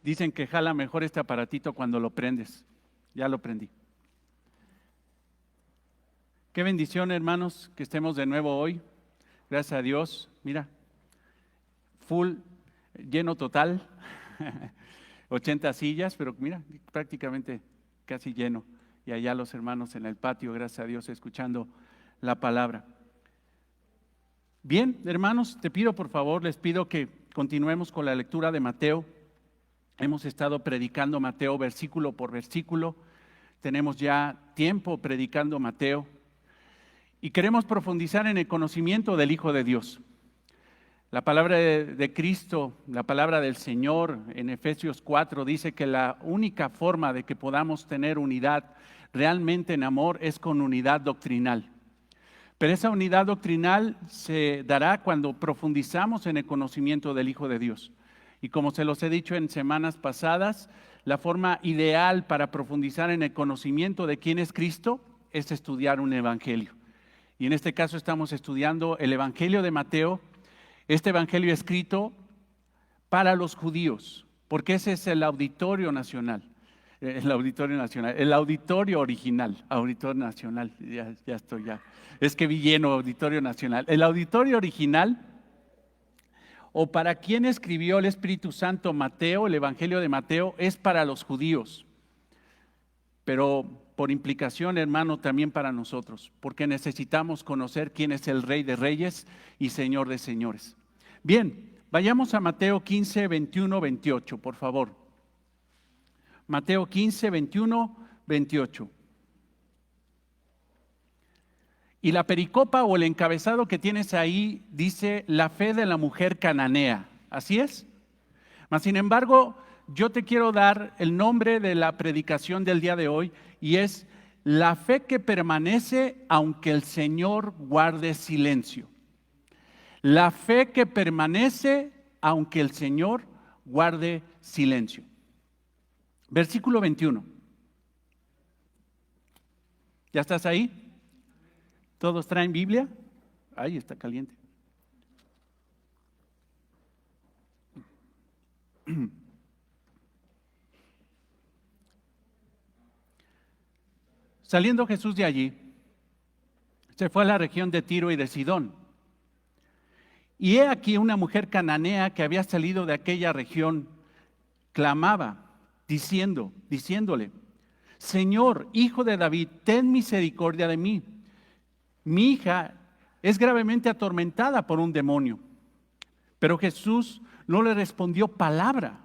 Dicen que jala mejor este aparatito cuando lo prendes. Ya lo prendí. Qué bendición, hermanos, que estemos de nuevo hoy. Gracias a Dios. Mira, full, lleno total. 80 sillas, pero mira, prácticamente casi lleno. Y allá los hermanos en el patio, gracias a Dios, escuchando la palabra. Bien, hermanos, te pido por favor, les pido que continuemos con la lectura de Mateo. Hemos estado predicando Mateo versículo por versículo. Tenemos ya tiempo predicando Mateo. Y queremos profundizar en el conocimiento del Hijo de Dios. La palabra de Cristo, la palabra del Señor en Efesios 4 dice que la única forma de que podamos tener unidad realmente en amor es con unidad doctrinal. Pero esa unidad doctrinal se dará cuando profundizamos en el conocimiento del Hijo de Dios. Y como se los he dicho en semanas pasadas, la forma ideal para profundizar en el conocimiento de quién es Cristo es estudiar un evangelio. Y en este caso estamos estudiando el Evangelio de Mateo, este Evangelio escrito para los judíos, porque ese es el auditorio nacional, el auditorio original, auditorio nacional, ya estoy ya, es que vi lleno auditorio nacional, el auditorio original, o para quien escribió el Espíritu Santo Mateo, el Evangelio de Mateo, es para los judíos, pero por implicación, hermano, también para nosotros, porque necesitamos conocer quién es el Rey de Reyes y Señor de Señores. Bien, vayamos a Mateo 15, 21, 28, por favor. Mateo 15, 21, 28. Y la pericopa o el encabezado que tienes ahí dice la fe de la mujer cananea. ¿Así es? Mas sin embargo, yo te quiero dar el nombre de la predicación del día de hoy y es la fe que permanece aunque el Señor guarde silencio. La fe que permanece aunque el Señor guarde silencio. Versículo 21. ¿Ya estás ahí? ¿Todos traen Biblia? Ahí está caliente. Saliendo Jesús de allí, se fue a la región de Tiro y de Sidón. Y he aquí una mujer cananea que había salido de aquella región, clamaba, diciéndole, Señor, hijo de David, ten misericordia de mí. Mi hija es gravemente atormentada por un demonio. Pero Jesús no le respondió palabra.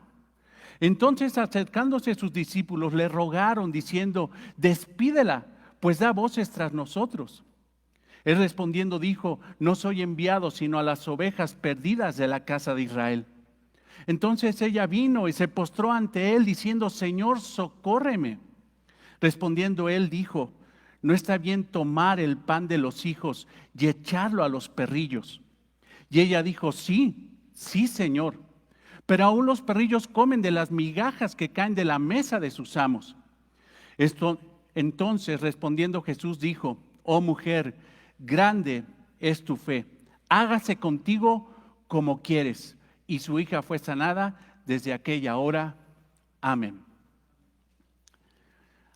Entonces, acercándose a sus discípulos, le rogaron diciendo, despídela, pues da voces tras nosotros. Él respondiendo dijo, no soy enviado sino a las ovejas perdidas de la casa de Israel. Entonces ella vino y se postró ante él diciendo, Señor, socórreme. Respondiendo él dijo, no está bien tomar el pan de los hijos y echarlo a los perrillos. Y ella dijo, sí, Señor. Pero aún los perrillos comen de las migajas que caen de la mesa de sus amos. Entonces respondiendo Jesús dijo, oh mujer, grande es tu fe, hágase contigo como quieres. Y su hija fue sanada desde aquella hora. Amén.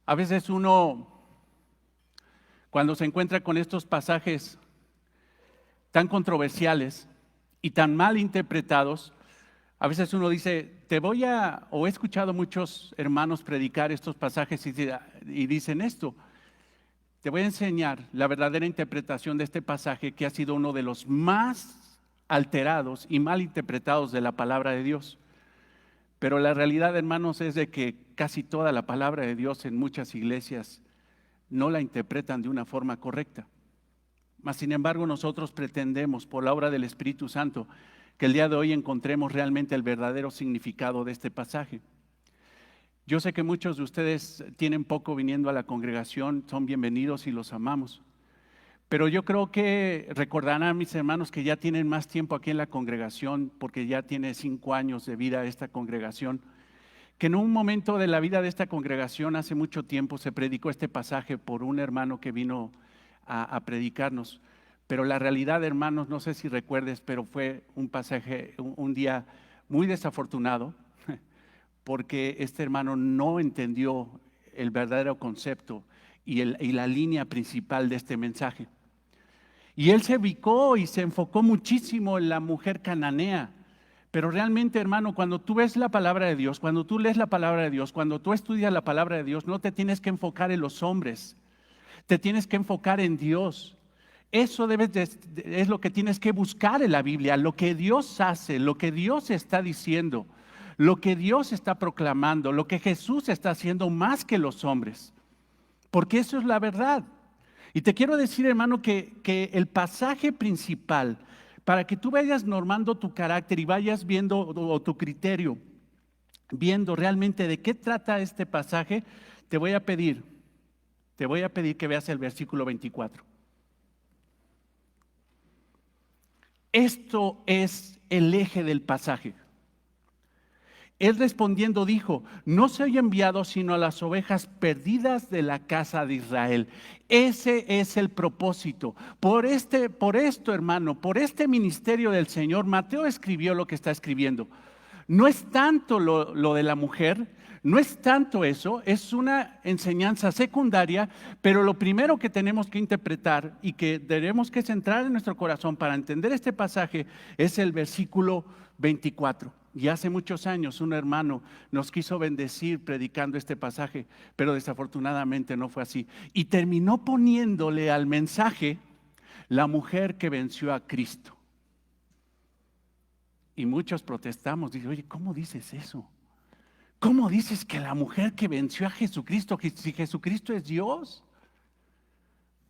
A veces uno, cuando se encuentra con estos pasajes tan controversiales y tan mal interpretados, a veces uno dice, o he escuchado muchos hermanos predicar estos pasajes y dicen esto, te voy a enseñar la verdadera interpretación de este pasaje que ha sido uno de los más alterados y mal interpretados de la palabra de Dios. Pero la realidad, hermanos, es de que casi toda la palabra de Dios en muchas iglesias no la interpretan de una forma correcta. Mas, sin embargo, nosotros pretendemos, por la obra del Espíritu Santo, que el día de hoy encontremos realmente el verdadero significado de este pasaje. Yo sé que muchos de ustedes tienen poco viniendo a la congregación, son bienvenidos y los amamos. Pero yo creo que recordarán a mis hermanos que ya tienen más tiempo aquí en la congregación, porque ya tiene 5 años de vida esta congregación, que en un momento de la vida de esta congregación, hace mucho tiempo, se predicó este pasaje por un hermano que vino a predicarnos. Pero la realidad, hermanos, no sé si recuerdes, pero fue un pasaje, un día muy desafortunado, porque este hermano no entendió el verdadero concepto y la línea principal de este mensaje. Y él se ubicó y se enfocó muchísimo en la mujer cananea. Pero realmente, hermano, cuando tú ves la palabra de Dios, cuando tú lees la palabra de Dios, cuando tú estudias la palabra de Dios, no te tienes que enfocar en los hombres, te tienes que enfocar en Dios. Eso es lo que tienes que buscar en la Biblia, lo que Dios hace, lo que Dios está diciendo, lo que Dios está proclamando, lo que Jesús está haciendo más que los hombres. Porque eso es la verdad. Y te quiero decir, hermano, que el pasaje principal, para que tú vayas normando tu carácter y vayas viendo, o tu criterio, viendo realmente de qué trata este pasaje, te voy a pedir que veas el versículo 24. Esto es el eje del pasaje. Él respondiendo dijo: no soy enviado sino a las ovejas perdidas de la casa de Israel. Ese es el propósito. Por esto, hermano, por este ministerio del Señor, Mateo escribió lo que está escribiendo. No es tanto lo de la mujer, no es tanto eso, es una enseñanza secundaria, pero lo primero que tenemos que interpretar y que tenemos que centrar en nuestro corazón para entender este pasaje es el versículo 24. Y hace muchos años un hermano nos quiso bendecir predicando este pasaje, pero desafortunadamente no fue así. Y terminó poniéndole al mensaje la mujer que venció a Cristo. Y muchos protestamos, dicen: oye, ¿cómo dices eso? ¿Cómo dices que la mujer que venció a Jesucristo, si Jesucristo es Dios?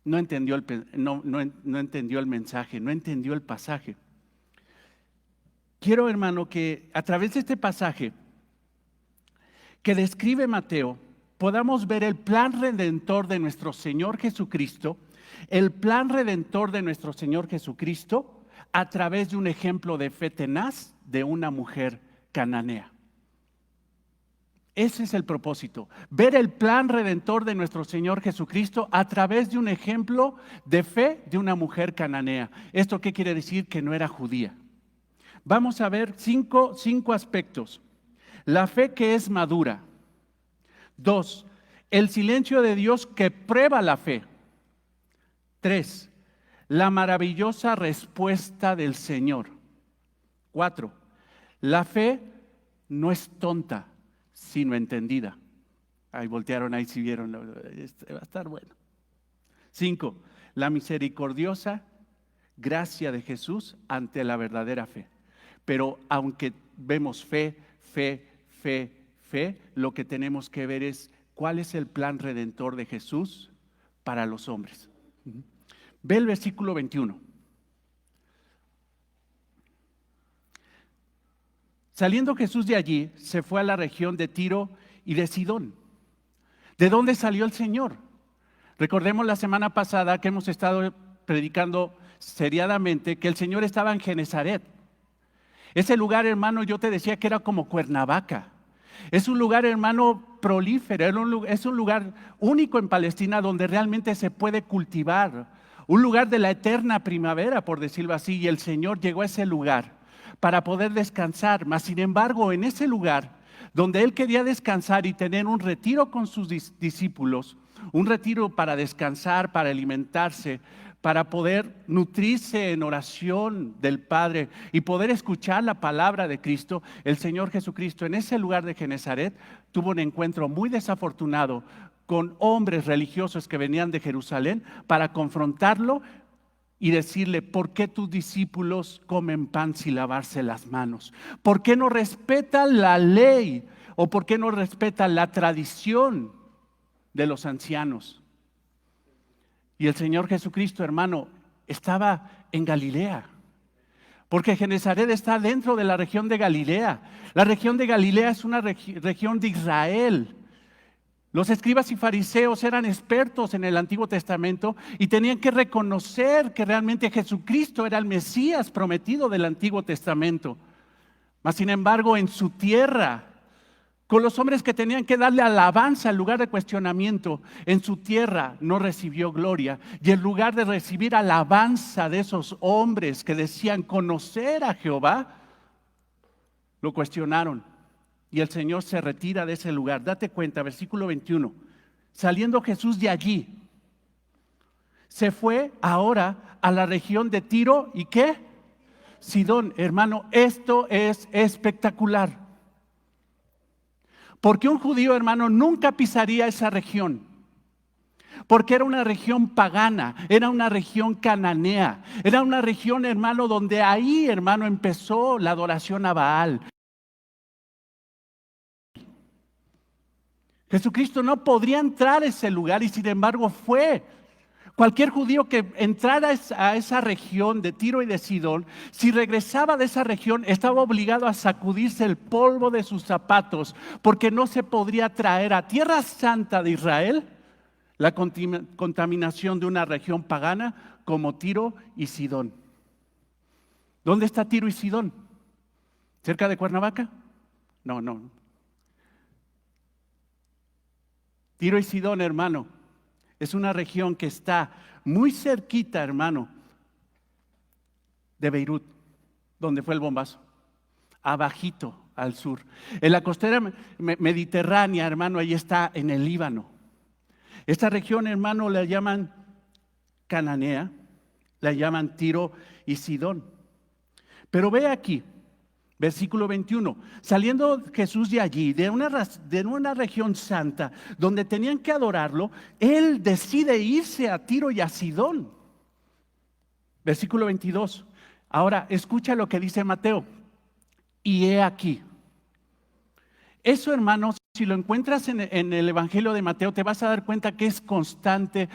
No entendió no entendió el mensaje, no entendió el pasaje. Quiero, hermano, que a través de este pasaje que describe Mateo, podamos ver el plan redentor de nuestro Señor Jesucristo, el plan redentor de nuestro Señor Jesucristo a través de un ejemplo de fe tenaz de una mujer cananea. Ese es el propósito, ver el plan redentor de nuestro Señor Jesucristo a través de un ejemplo de fe de una mujer cananea. ¿Esto qué quiere decir? Que no era judía. Vamos a ver cinco aspectos. La fe que es madura. 2, el silencio de Dios que prueba la fe. 3, la maravillosa respuesta del Señor. 4, la fe no es tonta, sino entendida. Ahí voltearon, ahí sí vieron, va a estar bueno. 5, la misericordiosa gracia de Jesús ante la verdadera fe. Pero aunque vemos fe, lo que tenemos que ver es cuál es el plan redentor de Jesús para los hombres. Ve el versículo 21. Saliendo Jesús de allí, se fue a la región de Tiro y de Sidón. ¿De dónde salió el Señor? Recordemos la semana pasada que hemos estado predicando seriadamente que el Señor estaba en Genezaret. Ese lugar, hermano, yo te decía que era como Cuernavaca. Es un lugar, hermano, prolífero, es un lugar único en Palestina donde realmente se puede cultivar. Un lugar de la eterna primavera, por decirlo así, y el Señor llegó a ese lugar para poder descansar. Mas, sin embargo, en ese lugar donde Él quería descansar y tener un retiro con sus discípulos, un retiro para descansar, para alimentarse, para poder nutrirse en oración del Padre y poder escuchar la palabra de Cristo, el Señor Jesucristo en ese lugar de Genezaret tuvo un encuentro muy desafortunado con hombres religiosos que venían de Jerusalén para confrontarlo y decirle: ¿por qué tus discípulos comen pan sin lavarse las manos? ¿Por qué no respetan la ley? ¿O por qué no respetan la tradición de los ancianos? Y el Señor Jesucristo, hermano, estaba en Galilea, porque Genezaret está dentro de la región de Galilea. La región de Galilea es una región de Israel. Los escribas y fariseos eran expertos en el Antiguo Testamento y tenían que reconocer que realmente Jesucristo era el Mesías prometido del Antiguo Testamento. Mas, sin embargo, en su tierra, con los hombres que tenían que darle alabanza en lugar de cuestionamiento, en su tierra no recibió gloria. Y en lugar de recibir alabanza de esos hombres que decían conocer a Jehová, lo cuestionaron y el Señor se retira de ese lugar. Date cuenta, versículo 21. Saliendo Jesús de allí, se fue ahora a la región de Tiro y ¿qué? Sidón. Hermano, esto es espectacular. Porque un judío, hermano, nunca pisaría esa región. Porque era una región pagana, era una región cananea, era una región, hermano, donde ahí, hermano, empezó la adoración a Baal. Jesucristo no podría entrar a ese lugar y sin embargo fue. Cualquier judío que entrara a esa región de Tiro y de Sidón, si regresaba de esa región, estaba obligado a sacudirse el polvo de sus zapatos, porque no se podría traer a Tierra Santa de Israel la contaminación de una región pagana como Tiro y Sidón. ¿Dónde está Tiro y Sidón? ¿Cerca de Cuernavaca? No. Tiro y Sidón, hermano, es una región que está muy cerquita, hermano, de Beirut, donde fue el bombazo, abajito al sur. En la costera mediterránea, hermano, ahí está en el Líbano. Esta región, hermano, la llaman Cananea, la llaman Tiro y Sidón. Pero ve aquí, versículo 21, saliendo Jesús de allí, de una región santa, donde tenían que adorarlo, Él decide irse a Tiro y a Sidón. Versículo 22, ahora escucha lo que dice Mateo, y he aquí. Eso, hermanos, si lo encuentras en el Evangelio de Mateo, te vas a dar cuenta que es constante.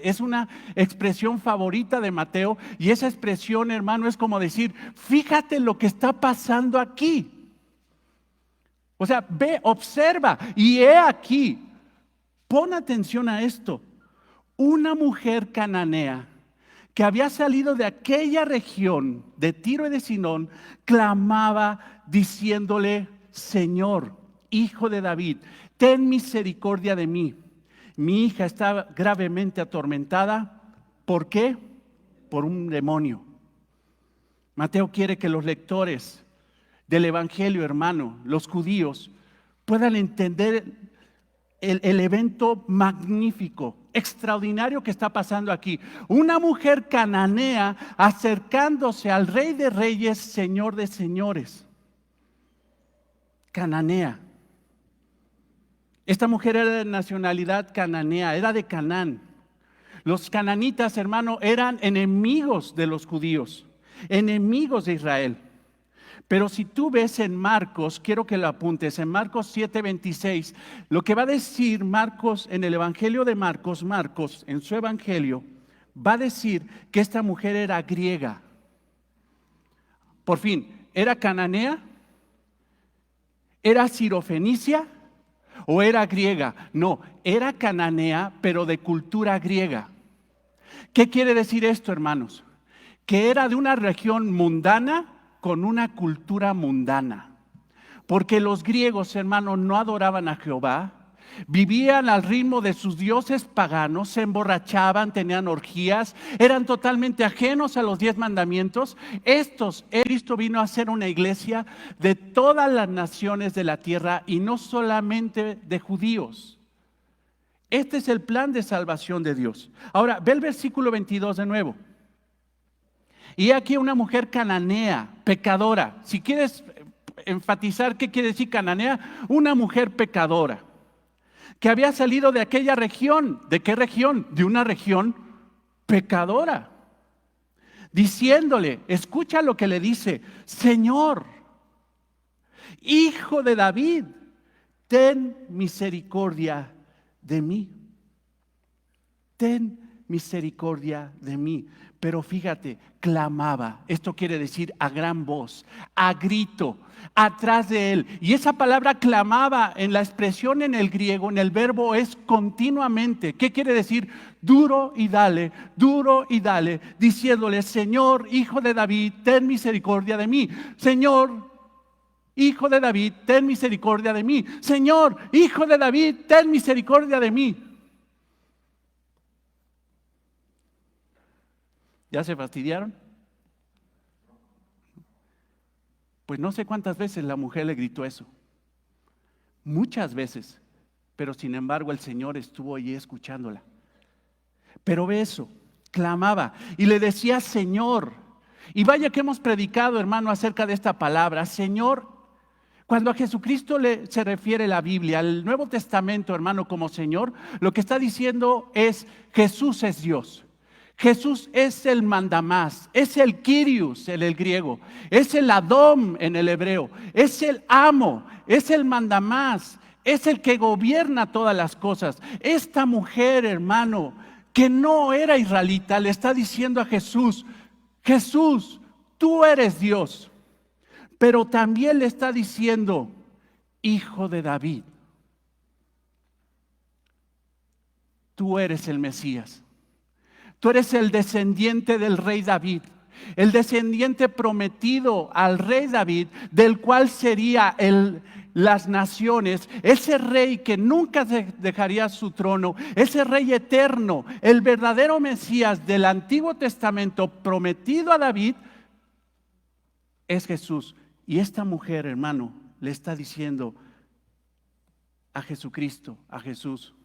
Es una expresión favorita de Mateo y esa expresión, hermano, es como decir, fíjate lo que está pasando aquí. O sea, ve, observa y he aquí, pon atención a esto. Una mujer cananea que había salido de aquella región de Tiro y de Sidón, clamaba diciéndole, Señor, hijo de David, ten misericordia de mí. Mi hija está gravemente atormentada. ¿Por qué? Por un demonio. Mateo quiere que los lectores del Evangelio, hermano, los judíos, puedan entender el evento magnífico, extraordinario que está pasando aquí. Una mujer cananea acercándose al Rey de Reyes, Señor de Señores. Cananea. Esta mujer era de nacionalidad cananea, era de Canaán. Los cananitas, hermano, eran enemigos de los judíos, enemigos de Israel. Pero si tú ves en Marcos, quiero que lo apuntes, en Marcos 7:26, lo que va a decir Marcos en el Evangelio de Marcos, en su Evangelio, va a decir que esta mujer era griega. Por fin, ¿era cananea? ¿Era sirofenicia? ¿O era griega? No, era cananea, pero de cultura griega. ¿Qué quiere decir esto, hermanos? Que era de una región mundana, con una cultura mundana. Porque los griegos, hermanos, no adoraban a Jehová, vivían al ritmo de sus dioses paganos, se emborrachaban, tenían orgías, eran totalmente ajenos a los 10 mandamientos. Cristo vino a hacer una iglesia de todas las naciones de la tierra y no solamente de judíos. Este es el plan de salvación de Dios. Ahora, ve el versículo 22 de nuevo. Y aquí una mujer cananea, pecadora. Si quieres enfatizar qué quiere decir cananea, una mujer pecadora, que había salido de aquella región. ¿De qué región? De una región pecadora. Diciéndole, escucha lo que le dice, Señor, hijo de David, ten misericordia de mí. Ten misericordia de mí. Pero fíjate, clamaba. Esto quiere decir a gran voz, a grito, atrás de él. Y esa palabra clamaba en la expresión en el griego, en el verbo es continuamente. ¿Qué quiere decir? Duro y dale, diciéndole, Señor, hijo de David, ten misericordia de mí. Señor, hijo de David, ten misericordia de mí. Señor, hijo de David, ten misericordia de mí. ¿Ya se fastidiaron? Pues no sé cuántas veces la mujer le gritó eso. Muchas veces. Pero sin embargo el Señor estuvo allí escuchándola. Pero ve eso, clamaba y le decía Señor. Y vaya que hemos predicado, hermano, acerca de esta palabra, Señor. Cuando a Jesucristo se refiere la Biblia, al Nuevo Testamento, hermano, como Señor, lo que está diciendo es Jesús es Dios. Jesús es el mandamás, es el Kyrios en el griego, es el Adón en el hebreo, es el amo, es el mandamás, es el que gobierna todas las cosas. Esta mujer, hermano, que no era israelita, le está diciendo a Jesús, Jesús, tú eres Dios. Pero también le está diciendo, hijo de David, tú eres el Mesías. Tú eres el descendiente del rey David, el descendiente prometido al rey David, del cual sería las naciones, ese rey que nunca dejaría su trono, ese rey eterno, el verdadero Mesías del Antiguo Testamento prometido a David, es Jesús. Y esta mujer, hermano, le está diciendo a Jesucristo, a Jesús,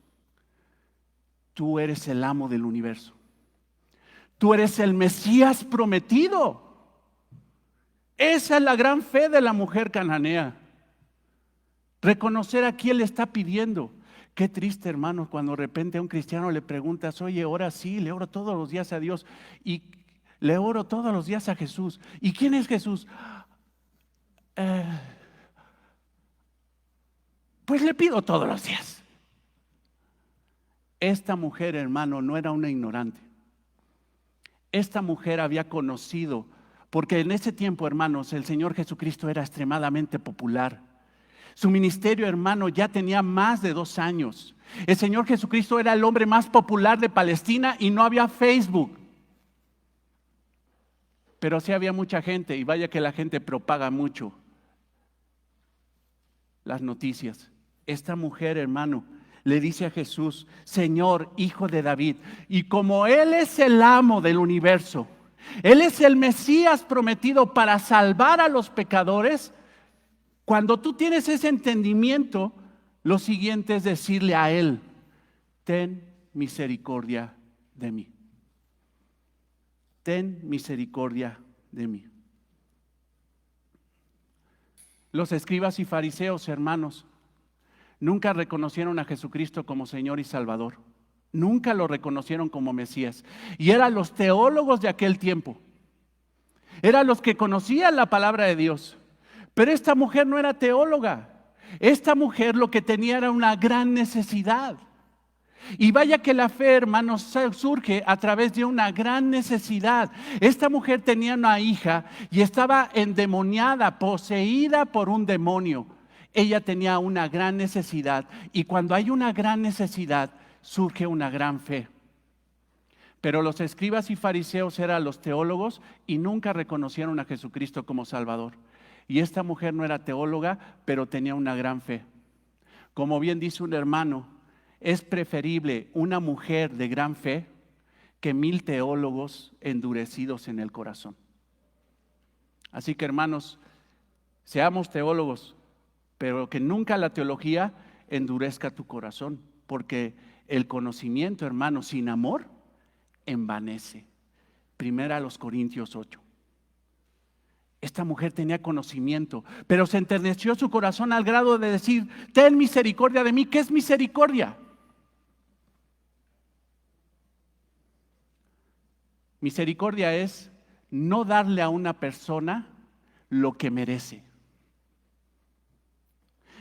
tú eres el amo del universo. Tú eres el Mesías prometido. Esa es la gran fe de la mujer cananea. Reconocer a quién le está pidiendo. Qué triste, hermano, cuando de repente a un cristiano le preguntas, oye, ora sí, le oro todos los días a Dios y le oro todos los días a Jesús. ¿Y quién es Jesús? Pues le pido todos los días. Esta mujer, hermano, no era una ignorante. Esta mujer había conocido, porque en ese tiempo, hermanos, el Señor Jesucristo era extremadamente popular. Su ministerio, hermano, ya tenía más de 2 años. El Señor Jesucristo era el hombre más popular de Palestina y no había Facebook. Pero sí había mucha gente, y vaya que la gente propaga mucho las noticias. Esta mujer, hermano, le dice a Jesús, Señor, hijo de David. Y como Él es el amo del universo, Él es el Mesías prometido para salvar a los pecadores, cuando tú tienes ese entendimiento, lo siguiente es decirle a Él, ten misericordia de mí. Ten misericordia de mí. Los escribas y fariseos, hermanos, nunca reconocieron a Jesucristo como Señor y Salvador. Nunca lo reconocieron como Mesías. Y eran los teólogos de aquel tiempo. Eran los que conocían la palabra de Dios. Pero esta mujer no era teóloga. Esta mujer lo que tenía era una gran necesidad. Y vaya que la fe, hermanos, surge a través de una gran necesidad. Esta mujer tenía una hija y estaba endemoniada, poseída por un demonio. Ella tenía una gran necesidad y cuando hay una gran necesidad surge una gran fe. Pero los escribas y fariseos eran los teólogos y nunca reconocieron a Jesucristo como Salvador. Y esta mujer no era teóloga, pero tenía una gran fe. Como bien dice un hermano, es preferible una mujer de gran fe que 1000 teólogos endurecidos en el corazón. Así que, hermanos, seamos teólogos, pero que nunca la teología endurezca tu corazón, porque el conocimiento, hermano, sin amor, envanece. Primera a los Corintios 8. Esta mujer tenía conocimiento, pero se enterneció su corazón al grado de decir, ten misericordia de mí. ¿Qué es misericordia? Misericordia es no darle a una persona lo que merece.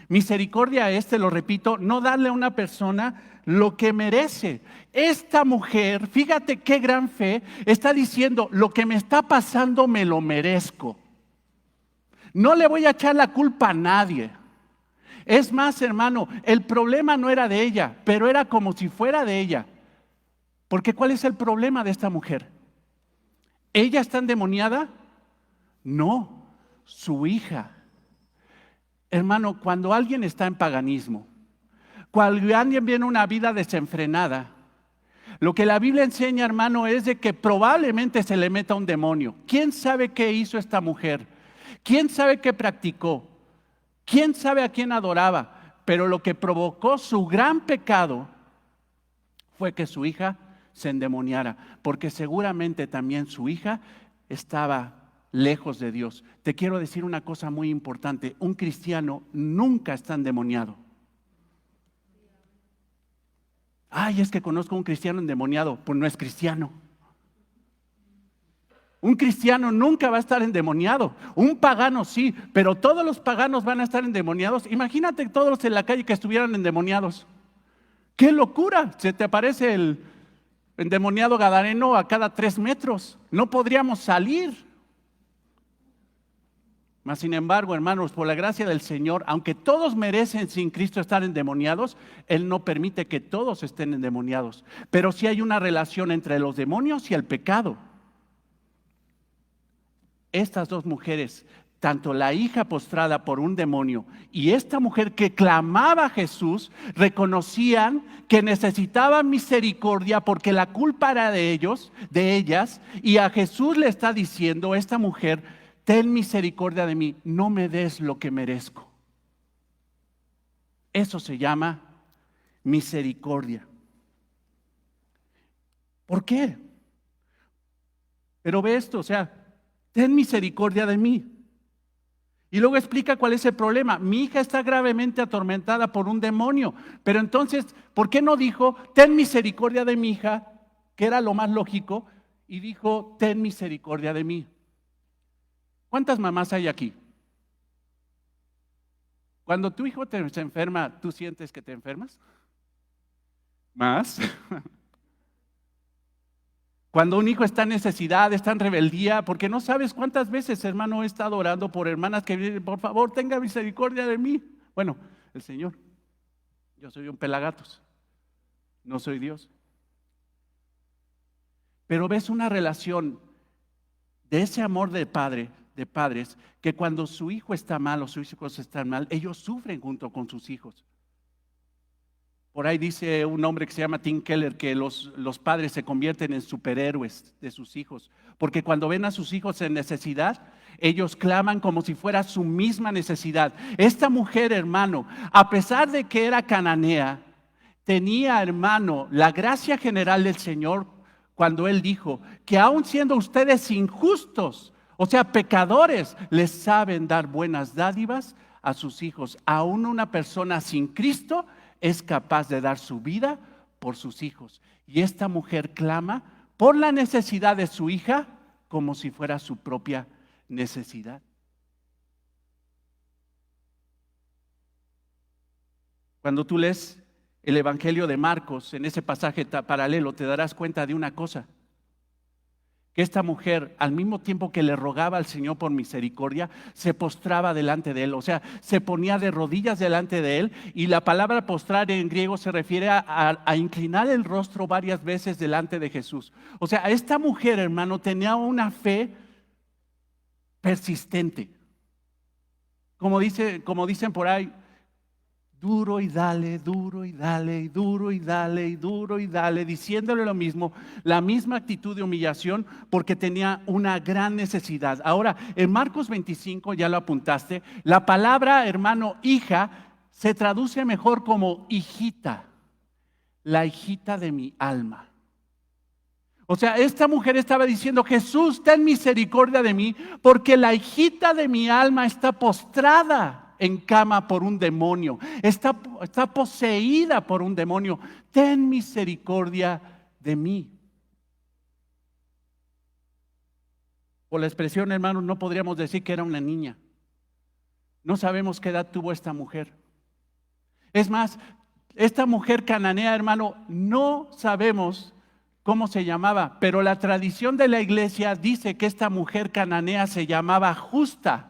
Misericordia es, te lo repito, no darle a una persona lo que merece. Esta mujer, fíjate qué gran fe, está diciendo, lo que me está pasando me lo merezco. No le voy a echar la culpa a nadie. Es más, hermano, el problema no era de ella, pero era como si fuera de ella. Porque ¿cuál es el problema de esta mujer? ¿Ella está endemoniada? No, su hija. Hermano, cuando alguien está en paganismo, cuando alguien viene una vida desenfrenada, lo que la Biblia enseña, hermano, es de que probablemente se le meta un demonio. ¿Quién sabe qué hizo esta mujer? ¿Quién sabe qué practicó? ¿Quién sabe a quién adoraba? Pero lo que provocó su gran pecado fue que su hija se endemoniara, porque seguramente también su hija estaba lejos de Dios. Te quiero decir una cosa muy importante: un cristiano nunca está endemoniado. Ay, es que conozco a un cristiano endemoniado. Pues no es cristiano. Un cristiano nunca va a estar endemoniado. Un pagano sí, pero todos los paganos van a estar endemoniados. Imagínate todos en la calle que estuvieran endemoniados. ¡Qué locura! Se te aparece el endemoniado gadareno a cada 3 metros. No podríamos salir. Mas sin embargo, hermanos, por la gracia del Señor, aunque todos merecen sin Cristo estar endemoniados, Él no permite que todos estén endemoniados. Pero sí hay una relación entre los demonios y el pecado. Estas dos mujeres, tanto la hija postrada por un demonio y esta mujer que clamaba a Jesús, reconocían que necesitaban misericordia porque la culpa era de ellos, de ellas, y a Jesús le está diciendo esta mujer: ten misericordia de mí, no me des lo que merezco. Eso se llama misericordia. ¿Por qué? Pero ve esto, o sea, ten misericordia de mí. Y luego explica cuál es el problema. Mi hija está gravemente atormentada por un demonio. Pero entonces, ¿por qué no dijo, ten misericordia de mi hija, que era lo más lógico, y dijo, ten misericordia de mí? ¿Cuántas mamás hay aquí? Cuando tu hijo se enferma, ¿tú sientes que te enfermas? ¿Más? Cuando un hijo está en necesidad, está en rebeldía, porque no sabes cuántas veces, hermano, he estado orando por hermanas que vienen, por favor, tenga misericordia de mí. Bueno, el Señor, yo soy un pelagatos, no soy Dios. Pero ves una relación de ese amor de padre, de padres, que cuando su hijo está mal o sus hijos están mal, ellos sufren junto con sus hijos. Por ahí dice un hombre que se llama Tim Keller que los padres se convierten en superhéroes de sus hijos, porque cuando ven a sus hijos en necesidad, ellos claman como si fuera su misma necesidad. Esta mujer, hermano, a pesar de que era cananea, tenía, hermano, la gracia general del Señor cuando Él dijo que aun siendo ustedes injustos, o sea, pecadores, les saben dar buenas dádivas a sus hijos. Aún una persona sin Cristo es capaz de dar su vida por sus hijos. Y esta mujer clama por la necesidad de su hija como si fuera su propia necesidad. Cuando tú lees el Evangelio de Marcos, en ese pasaje paralelo, te darás cuenta de una cosa: que esta mujer, al mismo tiempo que le rogaba al Señor por misericordia, se postraba delante de Él, o sea, se ponía de rodillas delante de Él. Y la palabra postrar en griego se refiere a inclinar el rostro varias veces delante de Jesús. O sea, esta mujer, hermano, tenía una fe persistente. Como dicen por ahí, duro y dale, duro y dale, y duro y dale, y duro y dale, diciéndole lo mismo, la misma actitud de humillación, porque tenía una gran necesidad. Ahora, en Marcos 25, ya lo apuntaste, la palabra, hermano, hija, se traduce mejor como hijita, la hijita de mi alma. O sea, esta mujer estaba diciendo: Jesús, ten misericordia de mí, porque la hijita de mi alma está postrada en cama por un demonio, está poseída por un demonio. Ten misericordia de mí. Por la expresión, hermanos, no podríamos decir que era una niña. No sabemos qué edad tuvo esta mujer. Es más, esta mujer cananea, hermano, no sabemos cómo se llamaba, pero la tradición de la iglesia dice que esta mujer cananea se llamaba Justa.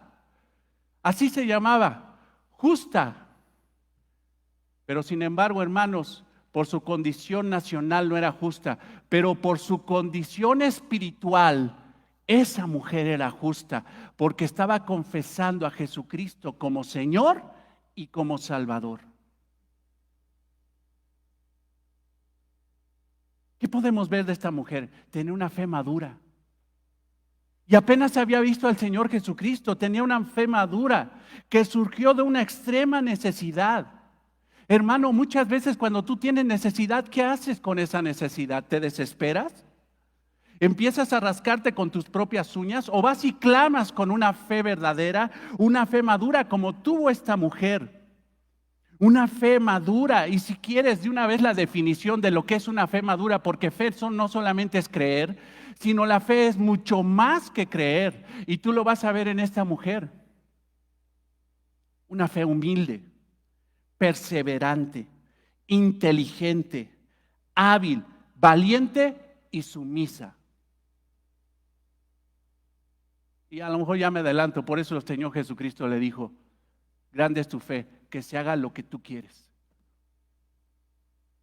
Así se llamaba, Justa. Pero sin embargo, hermanos, por su condición nacional no era justa, pero por su condición espiritual, esa mujer era justa, porque estaba confesando a Jesucristo como Señor y como Salvador. ¿Qué podemos ver de esta mujer? Tiene una fe madura. Y apenas había visto al Señor Jesucristo, tenía una fe madura que surgió de una extrema necesidad. Hermano, muchas veces cuando tú tienes necesidad, ¿qué haces con esa necesidad? ¿Te desesperas? ¿Empiezas a rascarte con tus propias uñas? ¿O vas y clamas con una fe verdadera, una fe madura como tuvo esta mujer? Una fe madura, y si quieres de una vez la definición de lo que es una fe madura, porque fe no solamente es creer, sino la fe es mucho más que creer, y tú lo vas a ver en esta mujer. Una fe humilde, perseverante, inteligente, hábil, valiente y sumisa. Y a lo mejor ya me adelanto, por eso el Señor Jesucristo le dijo: grande es tu fe, que se haga lo que tú quieres.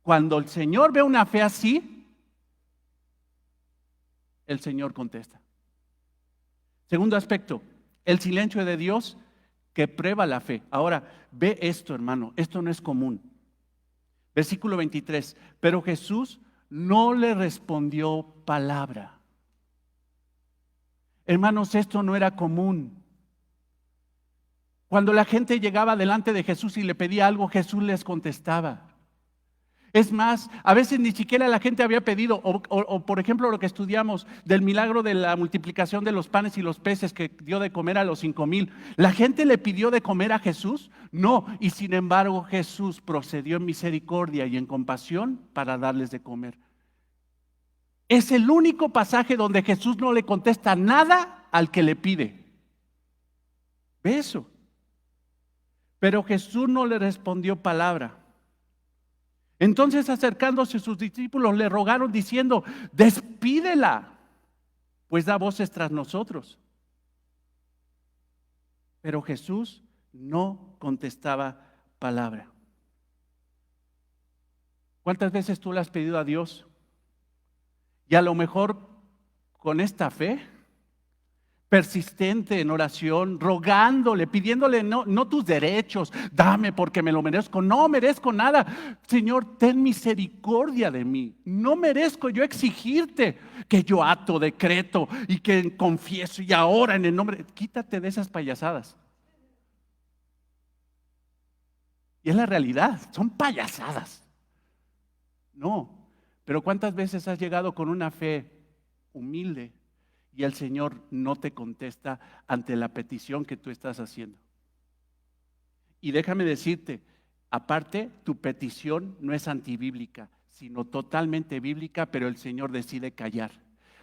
Cuando el Señor ve una fe así, el Señor contesta. Segundo aspecto, el silencio de Dios que prueba la fe. Ahora, ve esto, hermano, esto no es común. Versículo 23, pero Jesús no le respondió palabra. Hermanos, esto no era común. Cuando la gente llegaba delante de Jesús y le pedía algo, Jesús les contestaba. Es más, a veces ni siquiera la gente había pedido, o por ejemplo lo que estudiamos del milagro de la multiplicación de los panes y los peces que dio de comer a los 5,000. ¿La gente le pidió de comer a Jesús? No, y sin embargo Jesús procedió en misericordia y en compasión para darles de comer. Es el único pasaje donde Jesús no le contesta nada al que le pide. ¿Ve eso? Pero Jesús no le respondió palabra. Entonces, acercándose sus discípulos, le rogaron diciendo: despídela, pues da voces tras nosotros. Pero Jesús no contestaba palabra. ¿Cuántas veces tú le has pedido a Dios? Y a lo mejor con esta fe persistente en oración, rogándole, pidiéndole no tus derechos, dame porque me lo merezco, no merezco nada. Señor, ten misericordia de mí, no merezco yo exigirte que yo ato, decreto y que confieso y ahora en el nombre, quítate de esas payasadas. Y es la realidad, son payasadas. No, pero ¿cuántas veces has llegado con una fe humilde y el Señor no te contesta ante la petición que tú estás haciendo? Y déjame decirte, aparte, tu petición no es antibíblica, sino totalmente bíblica, pero el Señor decide callar.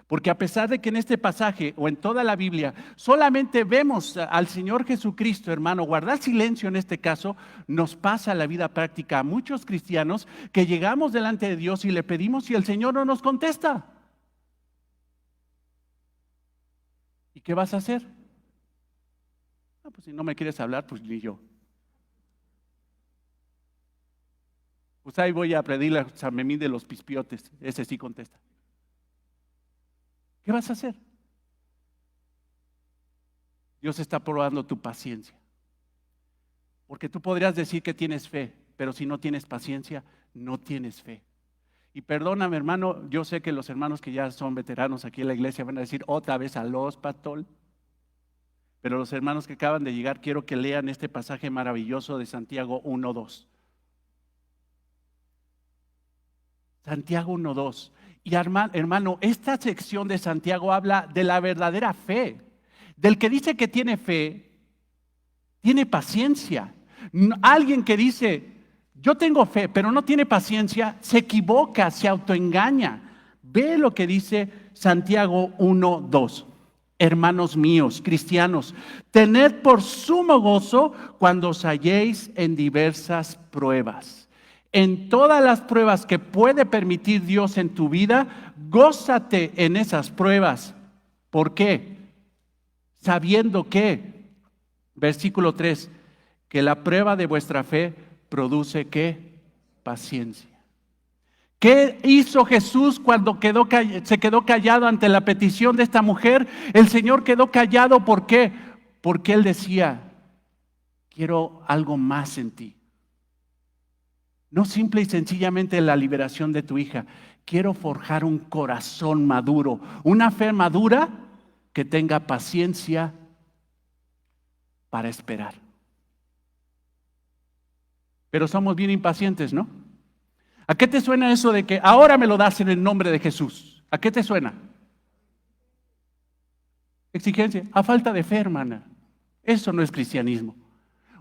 Porque a pesar de que en este pasaje o en toda la Biblia solamente vemos al Señor Jesucristo, hermano, guardar silencio en este caso, nos pasa la vida práctica a muchos cristianos que llegamos delante de Dios y le pedimos y el Señor no nos contesta. ¿Y qué vas a hacer? Pues si no me quieres hablar, pues ni yo. Pues ahí voy a pedirle a San Memín de los Pispiotes, ese sí contesta. ¿Qué vas a hacer? Dios está probando tu paciencia. Porque tú podrías decir que tienes fe, pero si no tienes paciencia, no tienes fe. Y perdóname, hermano, yo sé que los hermanos que ya son veteranos aquí en la iglesia van a decir otra vez a los pastor. Pero los hermanos que acaban de llegar, quiero que lean este pasaje maravilloso de Santiago 1:2. Santiago 1:2. Y hermano, esta sección de Santiago habla de la verdadera fe. Del que dice que tiene fe, tiene paciencia. Alguien que dice, yo tengo fe, pero no tiene paciencia, se equivoca, se autoengaña. Ve lo que dice Santiago 1:2. Hermanos míos, cristianos, tened por sumo gozo cuando os halléis en diversas pruebas. En todas las pruebas que puede permitir Dios en tu vida, gózate en esas pruebas. ¿Por qué? Sabiendo que, versículo 3, que la prueba de vuestra fe produce ¿qué? Paciencia. ¿Qué hizo Jesús cuando se quedó callado ante la petición de esta mujer? El Señor quedó callado, ¿por qué? Porque Él decía, quiero algo más en ti. No simple y sencillamente la liberación de tu hija. Quiero forjar un corazón maduro, una fe madura que tenga paciencia para esperar. Pero somos bien impacientes, ¿no? ¿A qué te suena eso de que ahora me lo das en el nombre de Jesús? ¿A qué te suena? Exigencia, a falta de fe, hermana. Eso no es cristianismo.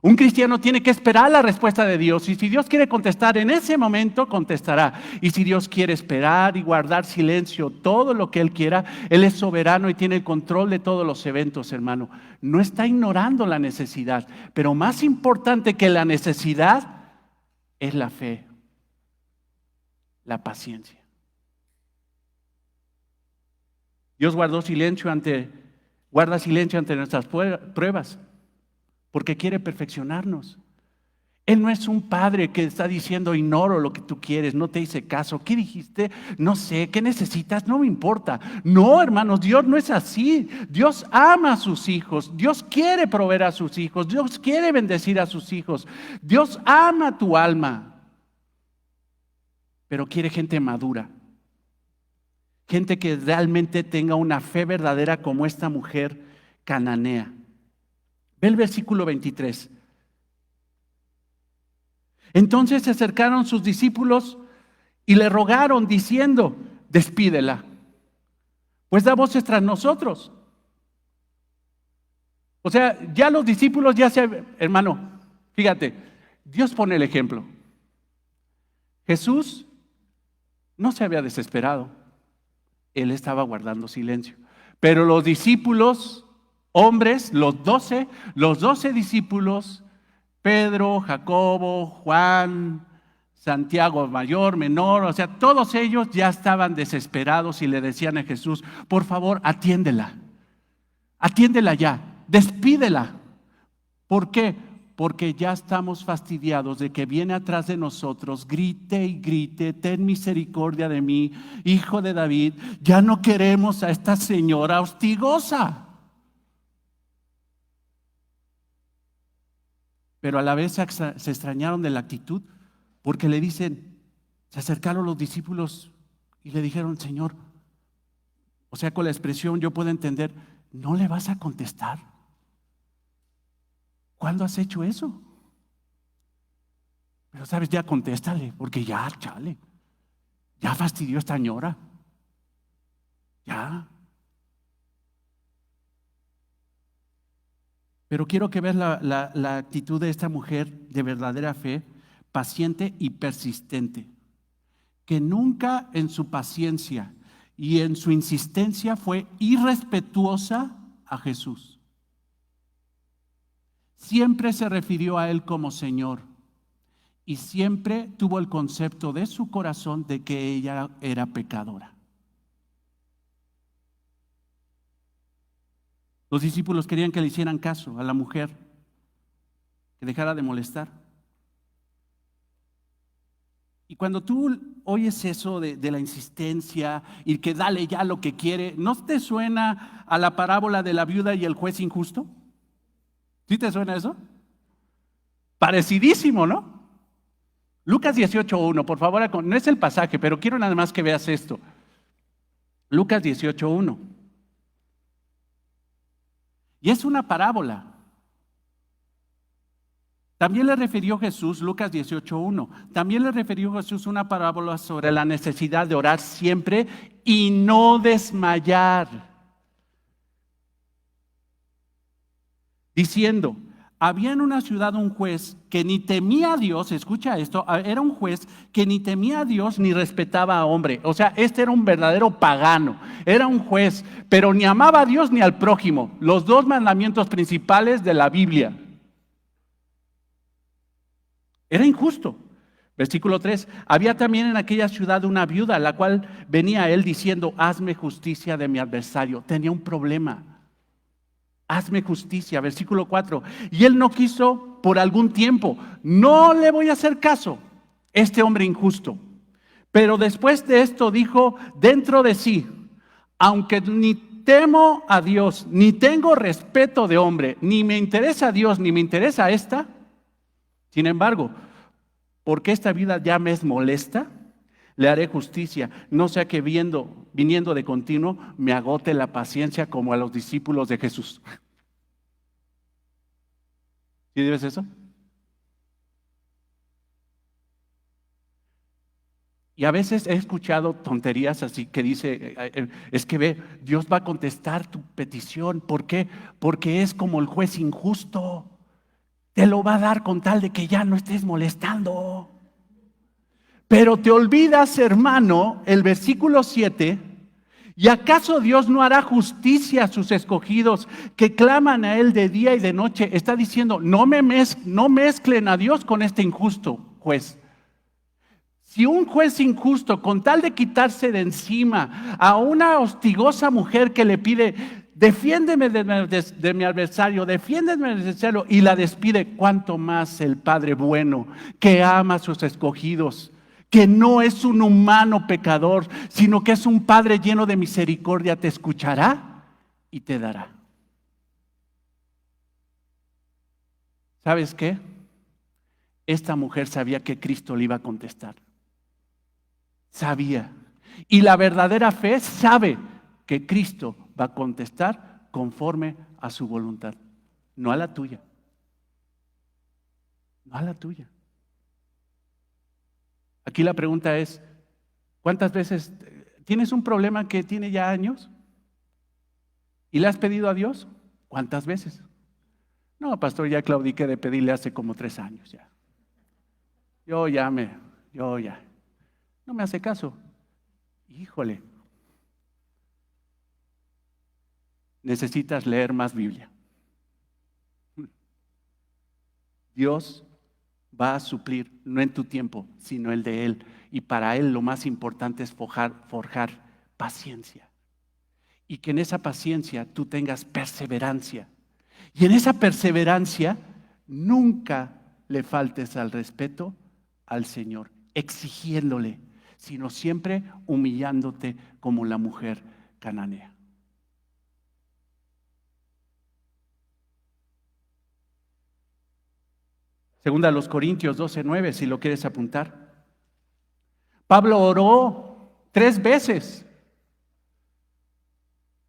Un cristiano tiene que esperar la respuesta de Dios, y si Dios quiere contestar en ese momento, contestará. Y si Dios quiere esperar y guardar silencio, todo lo que Él quiera, Él es soberano y tiene el control de todos los eventos, hermano. No está ignorando la necesidad, pero más importante que la necesidad es la fe, la paciencia. Dios guarda silencio ante nuestras pruebas, porque quiere perfeccionarnos. Él no es un padre que está diciendo ignoro lo que tú quieres, no te hice caso. ¿Qué dijiste? No sé, ¿qué necesitas? No me importa. No, hermanos, Dios no es así. Dios ama a sus hijos, Dios quiere proveer a sus hijos, Dios quiere bendecir a sus hijos. Dios ama tu alma, pero quiere gente madura, gente que realmente tenga una fe verdadera como esta mujer cananea. Ve el versículo 23. Entonces se acercaron sus discípulos y le rogaron diciendo, despídela, pues da voces tras nosotros. O sea, ya los discípulos hermano, fíjate, Dios pone el ejemplo. Jesús no se había desesperado, Él estaba guardando silencio. Pero los discípulos, hombres, los 12 discípulos, Pedro, Jacobo, Juan, Santiago mayor, menor, o sea, todos ellos ya estaban desesperados y le decían a Jesús, por favor, atiéndela ya, despídela. ¿Por qué? Porque ya estamos fastidiados de que viene atrás de nosotros, grite y grite, ten misericordia de mí, hijo de David. Ya no queremos a esta señora hostigosa. Pero a la vez se extrañaron de la actitud, porque le dicen, se acercaron los discípulos y le dijeron, Señor, o sea, con la expresión yo puedo entender, ¿no le vas a contestar? ¿Cuándo has hecho eso? Pero sabes, ya contéstale, porque ya, chale, ya fastidió esta señora. Ya. Pero quiero que veas la actitud de esta mujer de verdadera fe, paciente y persistente, que nunca en su paciencia y en su insistencia fue irrespetuosa a Jesús. Siempre se refirió a Él como Señor y siempre tuvo el concepto de su corazón de que ella era pecadora. Los discípulos querían que le hicieran caso a la mujer, que dejara de molestar. Y cuando tú oyes eso de la insistencia y que dale ya lo que quiere, ¿no te suena a la parábola de la viuda y el juez injusto? ¿Sí te suena eso? Parecidísimo, ¿no? Lucas 18:1, por favor, no es el pasaje, pero quiero nada más que veas esto. Lucas 18:1. Y es una parábola. También le refirió Jesús, Lucas 18:1, también le refirió Jesús una parábola sobre la necesidad de orar siempre y no desmayar. Diciendo, había en una ciudad un juez que ni temía a Dios, escucha esto, era un juez que ni temía a Dios ni respetaba a hombre. O sea, este era un verdadero pagano, era un juez, pero ni amaba a Dios ni al prójimo, los dos mandamientos principales de la Biblia. Era injusto. Versículo 3, había también en aquella ciudad una viuda, la cual venía a él diciendo, hazme justicia de mi adversario. Tenía un problema. Hazme justicia, versículo 4. Y él no quiso por algún tiempo. No le voy a hacer caso, este hombre injusto. Pero después de esto dijo dentro de sí, aunque ni temo a Dios, ni tengo respeto de hombre, ni me interesa a Dios, ni me interesa esta, sin embargo, porque esta vida ya me es molesta, Le haré justicia, no sea que viniendo de continuo me agote la paciencia como a los discípulos de Jesús. ¿Sí ves eso? Y a veces he escuchado tonterías así que dice, es que ve, Dios va a contestar tu petición. ¿Por qué? Porque es como el juez injusto. Te lo va a dar con tal de que ya no estés molestando. Pero te olvidas, hermano, el versículo 7. ¿Y acaso Dios no hará justicia a sus escogidos que claman a Él de día y de noche? Está diciendo, no mezclen a Dios con este injusto juez. Si un juez injusto, con tal de quitarse de encima a una hostigosa mujer que le pide, defiéndeme de mi adversario, defiéndeme del adversario, y la despide, cuánto más el Padre bueno que ama a sus escogidos, que no es un humano pecador, sino que es un Padre lleno de misericordia, te escuchará y te dará. ¿Sabes qué? Esta mujer sabía que Cristo le iba a contestar. Sabía. Y la verdadera fe sabe que Cristo va a contestar conforme a su voluntad, no a la tuya. No a la tuya. Aquí la pregunta es, ¿cuántas veces tienes un problema que tiene ya años y le has pedido a Dios? ¿Cuántas veces? No, pastor, ya claudiqué de pedirle hace como 3 años ya. Yo ya. No me hace caso. Híjole, necesitas leer más Biblia. Dios va a suplir, no en tu tiempo, sino el de Él. Y para Él lo más importante es forjar paciencia. Y que en esa paciencia tú tengas perseverancia. Y en esa perseverancia nunca le faltes al respeto al Señor, exigiéndole, sino siempre humillándote como la mujer cananea. Segunda a los Corintios 12:9, si lo quieres apuntar. Pablo oró 3 veces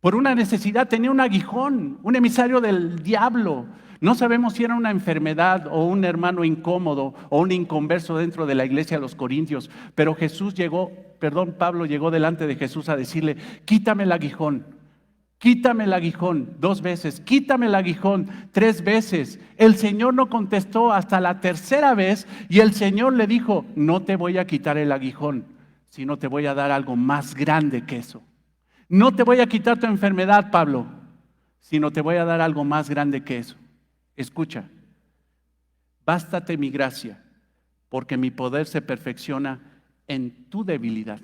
por una necesidad. Tenía un aguijón, un emisario del diablo. No sabemos si era una enfermedad o un hermano incómodo o un inconverso dentro de la iglesia de los Corintios, pero Pablo llegó delante de Jesús a decirle, quítame el aguijón. Quítame el aguijón 2 veces, quítame el aguijón 3 veces. El Señor no contestó hasta la 3.ª vez y el Señor le dijo, no te voy a quitar el aguijón, sino te voy a dar algo más grande que eso. No te voy a quitar tu enfermedad, Pablo, sino te voy a dar algo más grande que eso. Escucha, bástate mi gracia, porque mi poder se perfecciona en tu debilidad.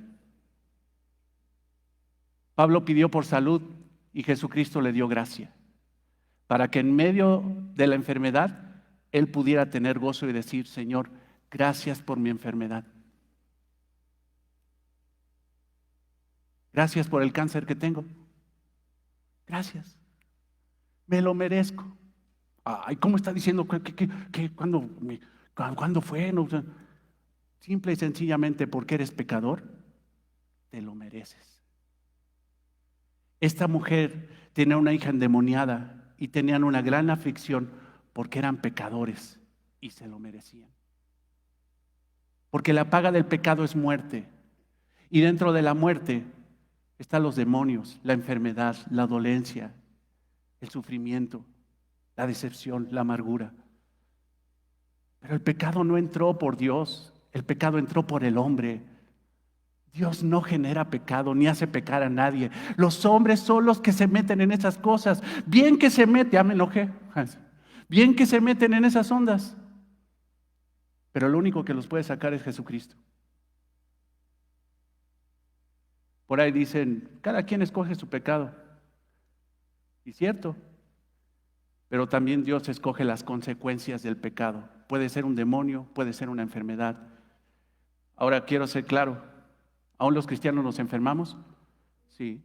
Pablo pidió por salud y Jesucristo le dio gracia, para que en medio de la enfermedad él pudiera tener gozo y decir, Señor, gracias por mi enfermedad. Gracias por el cáncer que tengo. Gracias. Me lo merezco. Ay, ¿cómo está diciendo cuándo fue? No, simple y sencillamente porque eres pecador, te lo mereces. Esta mujer tenía una hija endemoniada y tenían una gran aflicción porque eran pecadores y se lo merecían. Porque la paga del pecado es muerte. Y dentro de la muerte están los demonios, la enfermedad, la dolencia, el sufrimiento, la decepción, la amargura. Pero el pecado no entró por Dios, el pecado entró por el hombre. Dios no genera pecado ni hace pecar a nadie. Los hombres son los que se meten en esas cosas. Bien que se meten, ya me enojé. Bien que se meten en esas ondas. Pero lo único que los puede sacar es Jesucristo. Por ahí dicen, cada quien escoge su pecado. Y cierto. Pero también Dios escoge las consecuencias del pecado. Puede ser un demonio, puede ser una enfermedad. Ahora quiero ser claro. ¿Aún los cristianos nos enfermamos? Sí.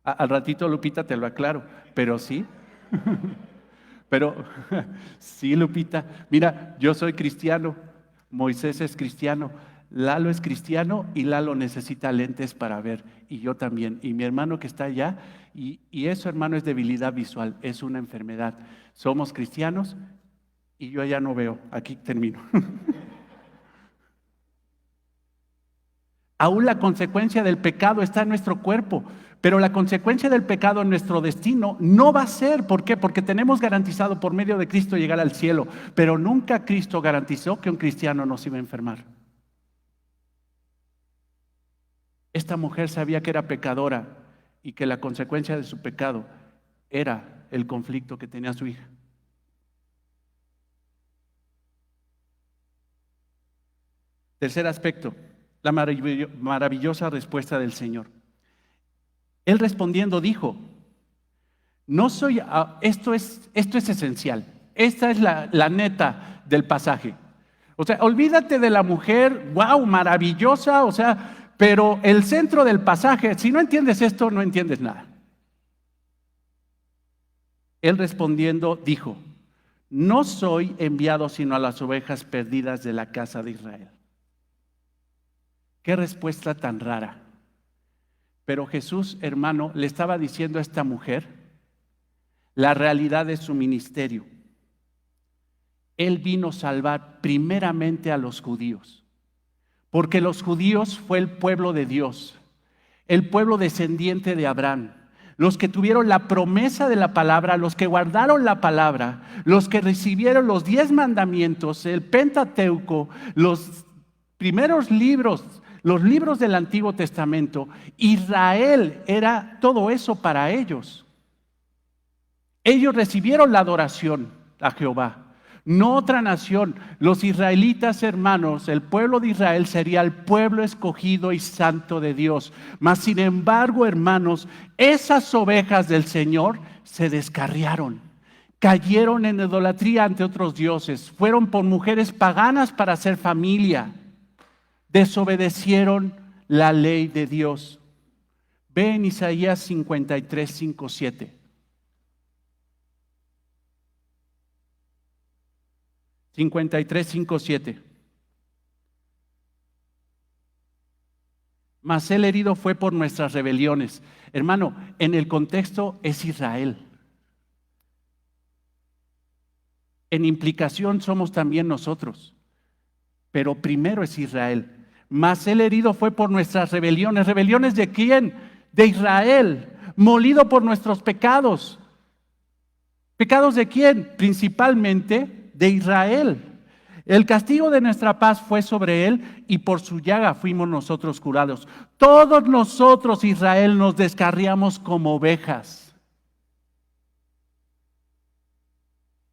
Al ratito, Lupita, te lo aclaro, pero sí. Pero sí, Lupita, mira, yo soy cristiano, Moisés es cristiano, Lalo es cristiano y Lalo necesita lentes para ver, y yo también, y mi hermano que está allá, y eso, hermano, es debilidad visual, es una enfermedad. Somos cristianos y yo ya no veo, aquí termino. Aún la consecuencia del pecado está en nuestro cuerpo, pero la consecuencia del pecado en nuestro destino no va a ser, ¿por qué? Porque tenemos garantizado por medio de Cristo llegar al cielo, pero nunca Cristo garantizó que un cristiano no se iba a enfermar. Esta mujer sabía que era pecadora y que la consecuencia de su pecado era el conflicto que tenía su hija. Tercer aspecto, la maravillosa respuesta del Señor. Él respondiendo dijo, no soy, esto es esencial, esta es la neta del pasaje. O sea, olvídate de la mujer, wow, maravillosa, o sea, pero el centro del pasaje, si no entiendes esto, no entiendes nada. Él respondiendo dijo, no soy enviado sino a las ovejas perdidas de la casa de Israel. Qué respuesta tan rara. Pero Jesús, hermano, le estaba diciendo a esta mujer la realidad de su ministerio. Él vino a salvar primeramente a los judíos, porque los judíos fue el pueblo de Dios, el pueblo descendiente de Abraham, los que tuvieron la promesa de la palabra, los que guardaron la palabra, los que recibieron los 10 mandamientos, el Pentateuco, los primeros libros, los libros del Antiguo Testamento. Israel era todo eso para ellos. Ellos recibieron la adoración a Jehová, no otra nación. Los israelitas, hermanos, el pueblo de Israel sería el pueblo escogido y santo de Dios. Mas sin embargo, hermanos, esas ovejas del Señor se descarriaron, cayeron en idolatría ante otros dioses, fueron por mujeres paganas para hacer familia, desobedecieron la ley de Dios. Ve en Isaías 53, 5, 7. 53, 5, 7. Mas el herido fue por nuestras rebeliones. Hermano, en el contexto es Israel. En implicación somos también nosotros. Pero primero es Israel. Mas el herido fue por nuestras rebeliones. ¿Rebeliones de quién? De Israel. Molido por nuestros pecados. ¿Pecados de quién? Principalmente de Israel. El castigo de nuestra paz fue sobre él y por su llaga fuimos nosotros curados. Todos nosotros, Israel, nos descarriamos como ovejas.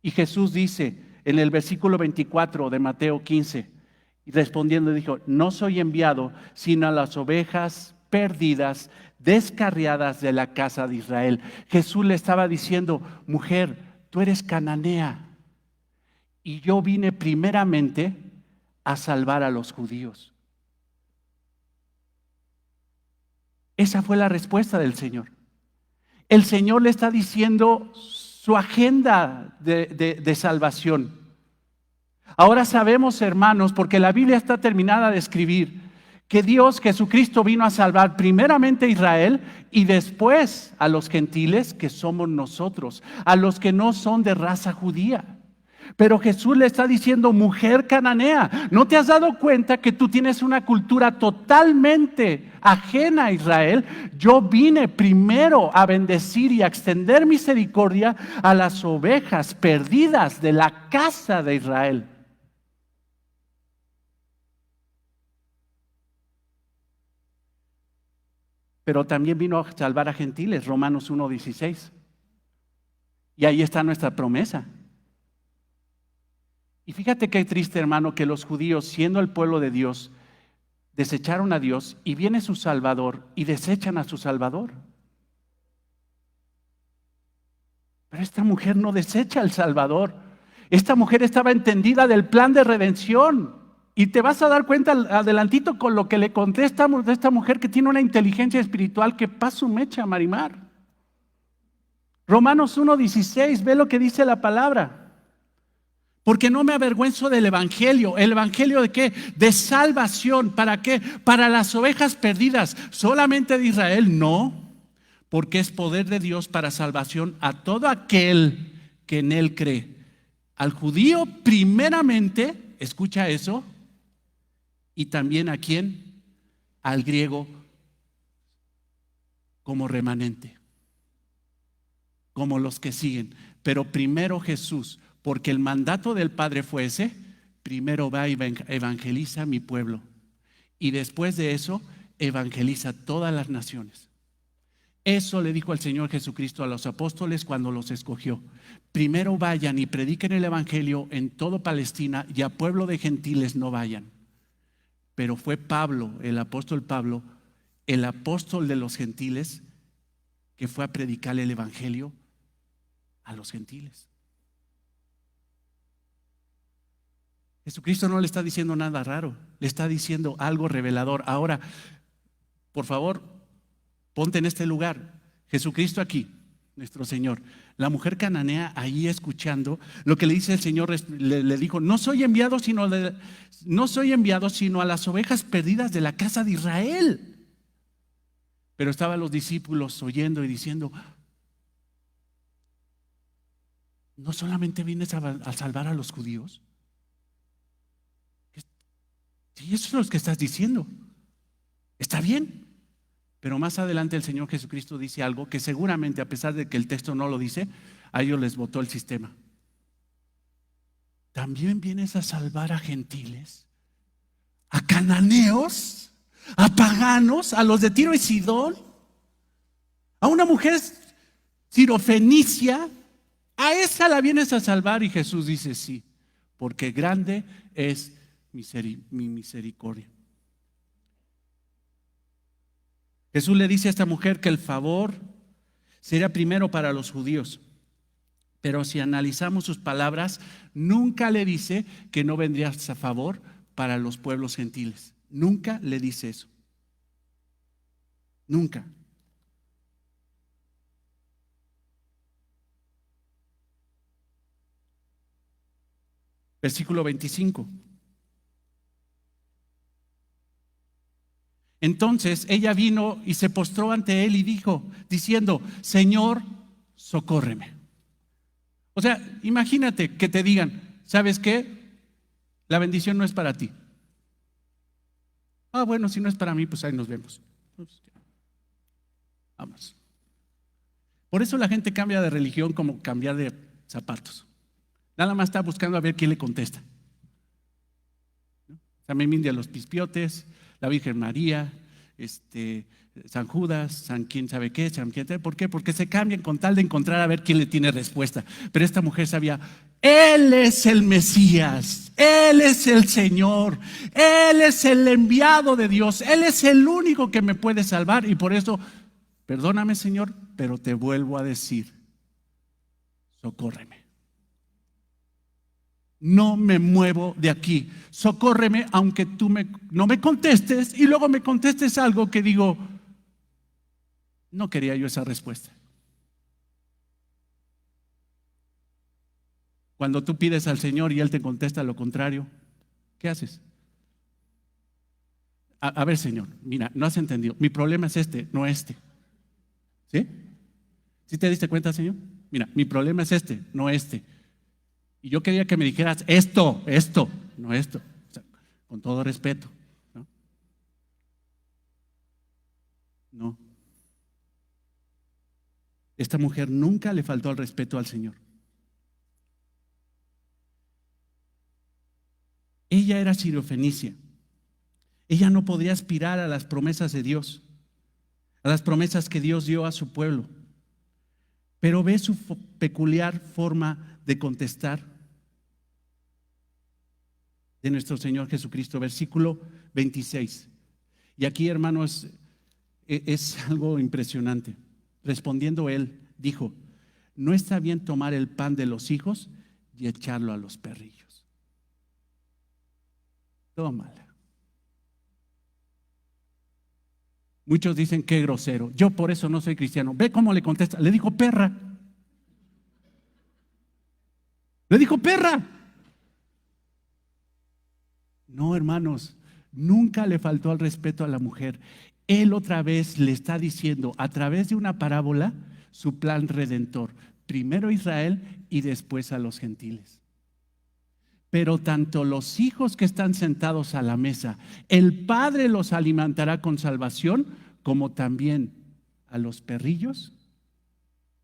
Y Jesús dice en el versículo 24 de Mateo 15, y respondiendo dijo, no soy enviado sino a las ovejas perdidas, descarriadas de la casa de Israel. Jesús le estaba diciendo, mujer, tú eres cananea. Y yo vine primeramente a salvar a los judíos. Esa fue la respuesta del Señor. El Señor le está diciendo su agenda de salvación. Ahora sabemos, hermanos, porque la Biblia está terminada de escribir, que Dios, Jesucristo, vino a salvar primeramente a Israel y después a los gentiles, que somos nosotros, a los que no son de raza judía. Pero Jesús le está diciendo, mujer cananea, ¿no te has dado cuenta que tú tienes una cultura totalmente ajena a Israel? Yo vine primero a bendecir y a extender misericordia a las ovejas perdidas de la casa de Israel. Pero también vino a salvar a gentiles, Romanos 1:16. Y ahí está nuestra promesa. Y fíjate qué triste, hermano, que los judíos, siendo el pueblo de Dios, desecharon a Dios y viene su Salvador y desechan a su Salvador. Pero esta mujer no desecha al Salvador. Esta mujer estaba entendida del plan de redención. Y te vas a dar cuenta adelantito con lo que le contestamos de esta mujer que tiene una inteligencia espiritual que pasa su mecha, Marimar. Romanos 1:16, ve lo que dice la palabra. Porque no me avergüenzo del evangelio. ¿El evangelio de qué? De salvación. ¿Para qué? Para las ovejas perdidas. ¿Solamente de Israel? No, porque es poder de Dios para salvación a todo aquel que en él cree. Al judío primeramente, escucha eso, y también a quién, al griego como remanente, como los que siguen. Pero primero Jesús. Porque el mandato del Padre fue ese: primero va y evangeliza a mi pueblo, y después de eso evangeliza a todas las naciones. Eso le dijo el Señor Jesucristo a los apóstoles cuando los escogió: primero vayan y prediquen el evangelio en todo Palestina, y a pueblo de gentiles no vayan. Pero fue Pablo, el apóstol Pablo, el apóstol de los gentiles, que fue a predicar el evangelio a los gentiles. Jesucristo no le está diciendo nada raro, le está diciendo algo revelador. Ahora, por favor, ponte en este lugar. Jesucristo aquí, nuestro Señor. La mujer cananea ahí escuchando lo que le dice el Señor, le dijo: no soy enviado sino a las ovejas perdidas de la casa de Israel. Pero estaban los discípulos oyendo y diciendo: ¿no solamente vienes a salvar a los judíos? Y eso es lo que estás diciendo. Está bien. Pero más adelante el Señor Jesucristo dice algo que seguramente, a pesar de que el texto no lo dice, a ellos les botó el sistema. ¿También vienes a salvar a gentiles? ¿A cananeos? ¿A paganos? ¿A los de Tiro y Sidón? ¿A una mujer sirofenicia? ¿A esa la vienes a salvar? Y Jesús dice: sí, porque grande es mi misericordia. Jesús le dice a esta mujer que el favor sería primero para los judíos, pero si analizamos sus palabras, nunca le dice que no vendría a favor para los pueblos gentiles. Nunca le dice eso. Nunca. Versículo 25. Entonces ella vino y se postró ante él y dijo, diciendo: Señor, socórreme. O sea, imagínate que te digan: ¿sabes qué? La bendición no es para ti. Ah, bueno, si no es para mí, pues ahí nos vemos. Vamos. Por eso la gente cambia de religión como cambiar de zapatos. Nada más está buscando a ver quién le contesta. San Memín de los Pispiotes, la Virgen María, San Judas, San quién sabe qué, San quién sabe. ¿Por qué? Porque se cambian con tal de encontrar a ver quién le tiene respuesta. Pero esta mujer sabía: Él es el Mesías, Él es el Señor, Él es el enviado de Dios, Él es el único que me puede salvar. Y por eso, perdóname, Señor, pero te vuelvo a decir: socórreme. No me muevo de aquí. Socórreme aunque tú no me contestes y luego me contestes algo que digo: no quería yo esa respuesta. Cuando tú pides al Señor y Él te contesta lo contrario, ¿qué haces? A ver, Señor, mira, no has entendido. Mi problema es este, no este. ¿Sí? ¿Sí te diste cuenta, Señor? Mira, mi problema es este, no este. Y yo quería que me dijeras esto, no esto. O sea, con todo respeto, ¿no? No. Esta mujer nunca le faltó al respeto al Señor. Ella era sirofenicia. Ella no podía aspirar a las promesas de Dios, a las promesas que Dios dio a su pueblo. Pero ve su peculiar forma de contestar de nuestro Señor Jesucristo, versículo 26. Y aquí, hermanos, es algo impresionante. Respondiendo él, dijo: no está bien tomar el pan de los hijos y echarlo a los perrillos. Tómala. Muchos dicen: qué grosero. Yo por eso no soy cristiano. Ve cómo le contesta. Le dijo perra. Le dijo perra. No, hermanos, nunca le faltó al respeto a la mujer. Él otra vez le está diciendo a través de una parábola su plan redentor. Primero a Israel y después a los gentiles. Pero tanto los hijos que están sentados a la mesa, el Padre los alimentará con salvación, como también a los perrillos,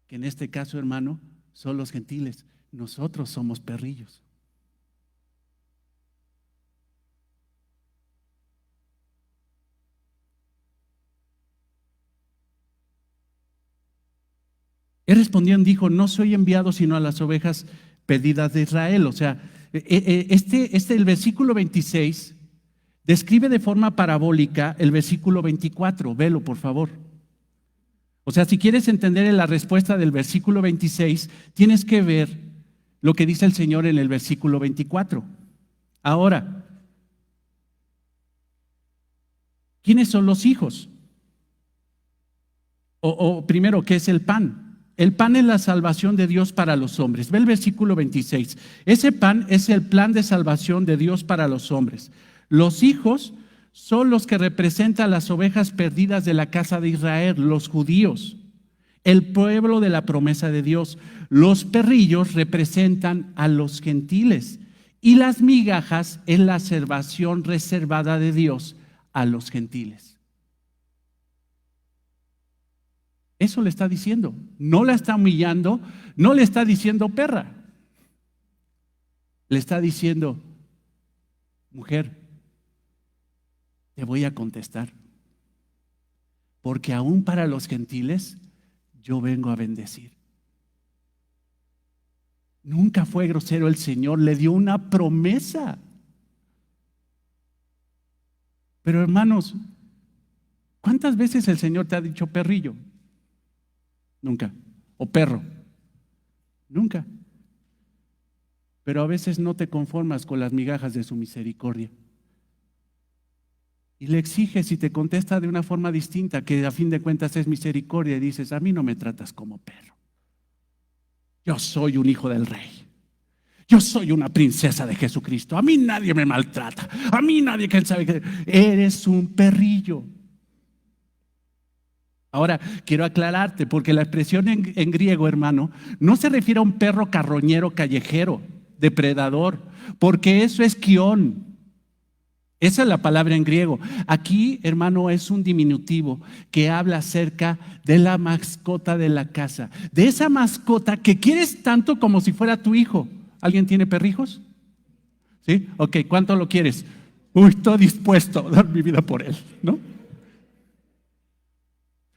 que en este caso, hermano, son los gentiles. Nosotros somos perrillos. Él respondió y dijo: no soy enviado sino a las ovejas perdidas de Israel. O sea, el versículo 26 describe de forma parabólica el versículo 24. Velo, por favor. O sea, si quieres entender la respuesta del versículo 26, tienes que ver lo que dice el Señor en el versículo 24. Ahora, ¿quiénes son los hijos? Primero, ¿qué es el pan? El pan es la salvación de Dios para los hombres. Ve el versículo 26. Ese pan es el plan de salvación de Dios para los hombres. Los hijos son los que representan las ovejas perdidas de la casa de Israel, los judíos, el pueblo de la promesa de Dios. Los perrillos representan a los gentiles y las migajas es la salvación reservada de Dios a los gentiles. Eso le está diciendo. No la está humillando, no le está diciendo perra. Le está diciendo: mujer, te voy a contestar, porque aún para los gentiles yo vengo a bendecir. Nunca fue grosero el Señor, le dio una promesa. Pero hermanos, ¿cuántas veces el Señor te ha dicho perrillo? Nunca. ¿O perro? Nunca. Pero a veces no te conformas con las migajas de su misericordia. Y le exiges y te contesta de una forma distinta, que a fin de cuentas es misericordia, y dices: a mí no me tratas como perro. Yo soy un hijo del rey. Yo soy una princesa de Jesucristo. A mí nadie me maltrata. A mí nadie que sabe que eres un perrillo. Ahora, quiero aclararte, porque la expresión en griego, hermano, no se refiere a un perro carroñero callejero, depredador, porque eso es quión. Esa es la palabra en griego. Aquí, hermano, es un diminutivo que habla acerca de la mascota de la casa, de esa mascota que quieres tanto como si fuera tu hijo. ¿Alguien tiene perrijos? ¿Sí? Ok, ¿cuánto lo quieres? Uy, estoy dispuesto a dar mi vida por él, ¿no?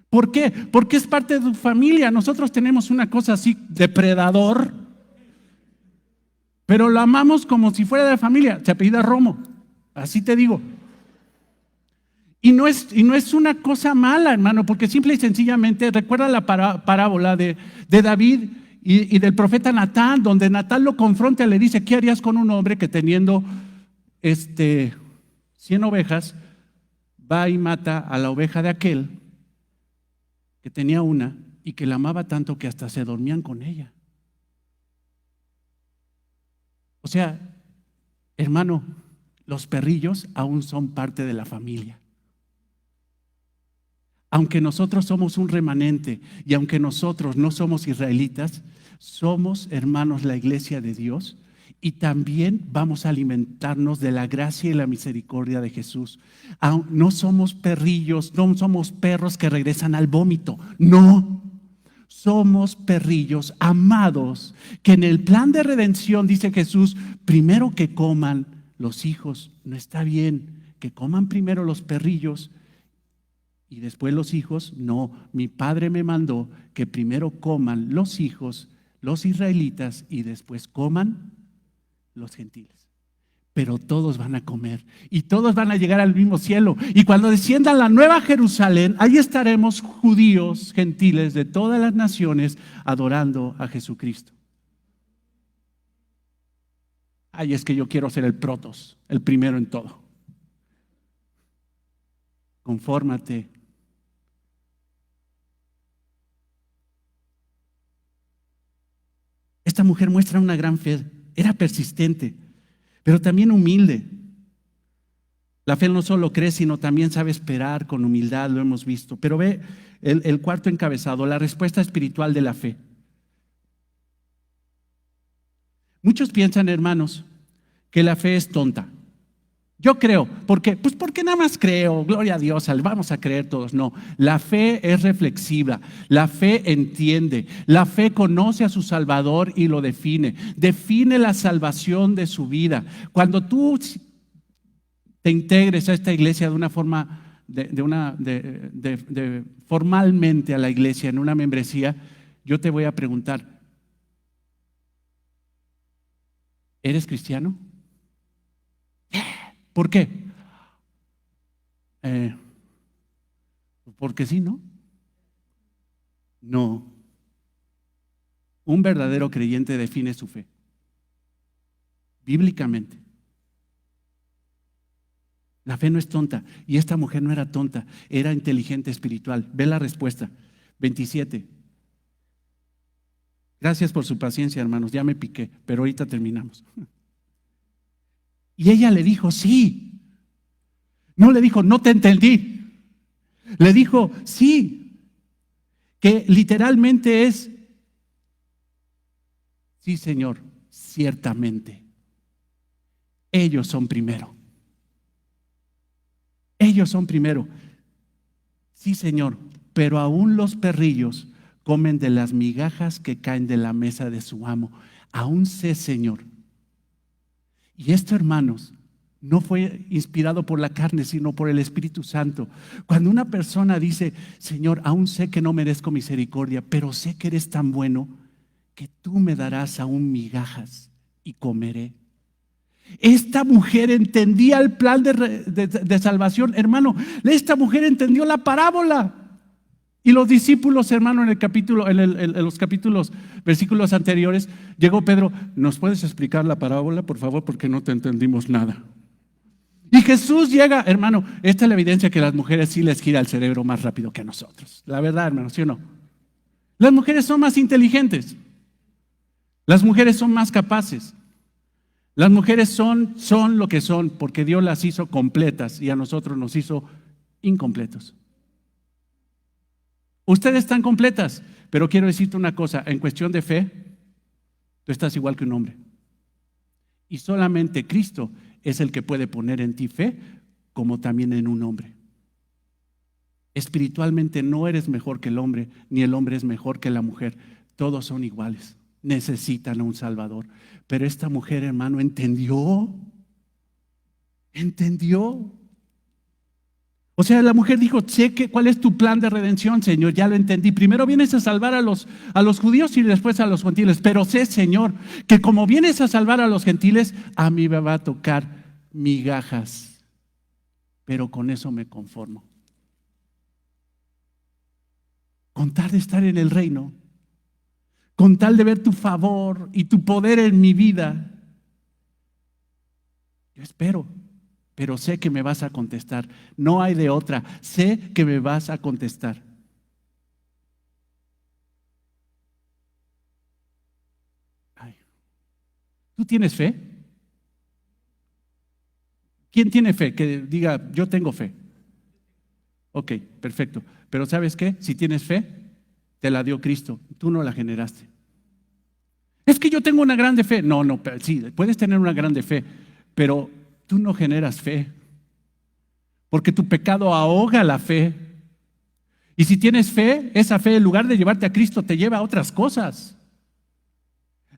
¿Por qué? Porque es parte de tu familia. Nosotros tenemos una cosa así, depredador, pero lo amamos como si fuera de la familia. Se apellida Romo, así te digo. Y no es una cosa mala, hermano, porque simple y sencillamente, recuerda la parábola de David y del profeta Natán, donde Natán lo confronta y le dice: ¿qué harías con un hombre que teniendo 100 ovejas va y mata a la oveja de aquel que tenía una y que la amaba tanto que hasta se dormían con ella? O sea, hermano, los perrillos aún son parte de la familia. Aunque nosotros somos un remanente y aunque nosotros no somos israelitas, somos, hermanos, la iglesia de Dios, y también vamos a alimentarnos de la gracia y la misericordia de Jesús. No somos perrillos, no somos perros que regresan al vómito, no. Somos perrillos amados, que en el plan de redención, dice Jesús, primero que coman los hijos. No está bien que coman primero los perrillos y después los hijos. No, mi Padre me mandó que primero coman los hijos, los israelitas, y después coman los gentiles. Pero todos van a comer y todos van a llegar al mismo cielo. Y cuando descienda la nueva Jerusalén, ahí estaremos judíos, gentiles de todas las naciones adorando a Jesucristo. Ay, es que yo quiero ser el protos, el primero en todo. Confórmate. Esta mujer muestra una gran fe. Era persistente, pero también humilde. La fe no solo cree, sino también sabe esperar con humildad, lo hemos visto. Pero ve el cuarto encabezado, la respuesta espiritual de la fe. Muchos piensan, hermanos, que la fe es tonta. Yo creo, ¿por qué? Pues porque nada más creo, gloria a Dios, vamos a creer todos. No, la fe es reflexiva, la fe entiende, la fe conoce a su Salvador y lo define la salvación de su vida. Cuando tú te integres a esta iglesia de una forma, formalmente a la iglesia, en una membresía, yo te voy a preguntar, ¿eres cristiano? ¿Por qué? Porque sí, ¿no? No. Un verdadero creyente define su fe bíblicamente. La fe no es tonta, y esta mujer no era tonta, era inteligente espiritual. Ve la respuesta, 27. Gracias por su paciencia, hermanos, ya me piqué, pero ahorita terminamos. Y ella le dijo, sí. No le dijo, no te entendí. Le dijo, sí. Que literalmente es, sí, Señor, ciertamente. Ellos son primero. Ellos son primero. Sí, Señor, pero aún los perrillos comen de las migajas que caen de la mesa de su amo. Aún sé, Señor. Y esto, hermanos, no fue inspirado por la carne, sino por el Espíritu Santo. Cuando una persona dice, Señor, aún sé que no merezco misericordia, pero sé que eres tan bueno que tú me darás aún migajas y comeré. Esta mujer entendía el plan de salvación, hermano. Esta mujer entendió la parábola. Y los discípulos, hermano, en los capítulos, versículos anteriores, llegó Pedro, ¿nos puedes explicar la parábola, por favor? Porque no te entendimos nada. Y Jesús llega, hermano, esta es la evidencia que a las mujeres sí les gira el cerebro más rápido que a nosotros. La verdad, hermano, ¿sí o no? Las mujeres son más inteligentes. Las mujeres son más capaces. Las mujeres son lo que son porque Dios las hizo completas y a nosotros nos hizo incompletos. Ustedes están completas, pero quiero decirte una cosa, en cuestión de fe, tú estás igual que un hombre. Y solamente Cristo es el que puede poner en ti fe, como también en un hombre. Espiritualmente no eres mejor que el hombre, ni el hombre es mejor que la mujer. Todos son iguales, necesitan a un Salvador. Pero esta mujer, hermano, entendió. O sea, la mujer dijo, ¿cuál es tu plan de redención, Señor? Ya lo entendí. Primero vienes a salvar a los judíos y después a los gentiles. Pero sé, Señor, que como vienes a salvar a los gentiles, a mí me va a tocar migajas. Pero con eso me conformo. Con tal de estar en el reino, con tal de ver tu favor y tu poder en mi vida, yo espero. Pero sé que me vas a contestar. No hay de otra. Sé que me vas a contestar. Ay. ¿Tú tienes fe? ¿Quién tiene fe? Que diga, yo tengo fe. Ok, perfecto. Pero ¿sabes qué? Si tienes fe, te la dio Cristo. Tú no la generaste. Es que yo tengo una grande fe. No, sí, puedes tener una grande fe, pero tú no generas fe, porque tu pecado ahoga la fe. Y si tienes fe, esa fe en lugar de llevarte a Cristo te lleva a otras cosas.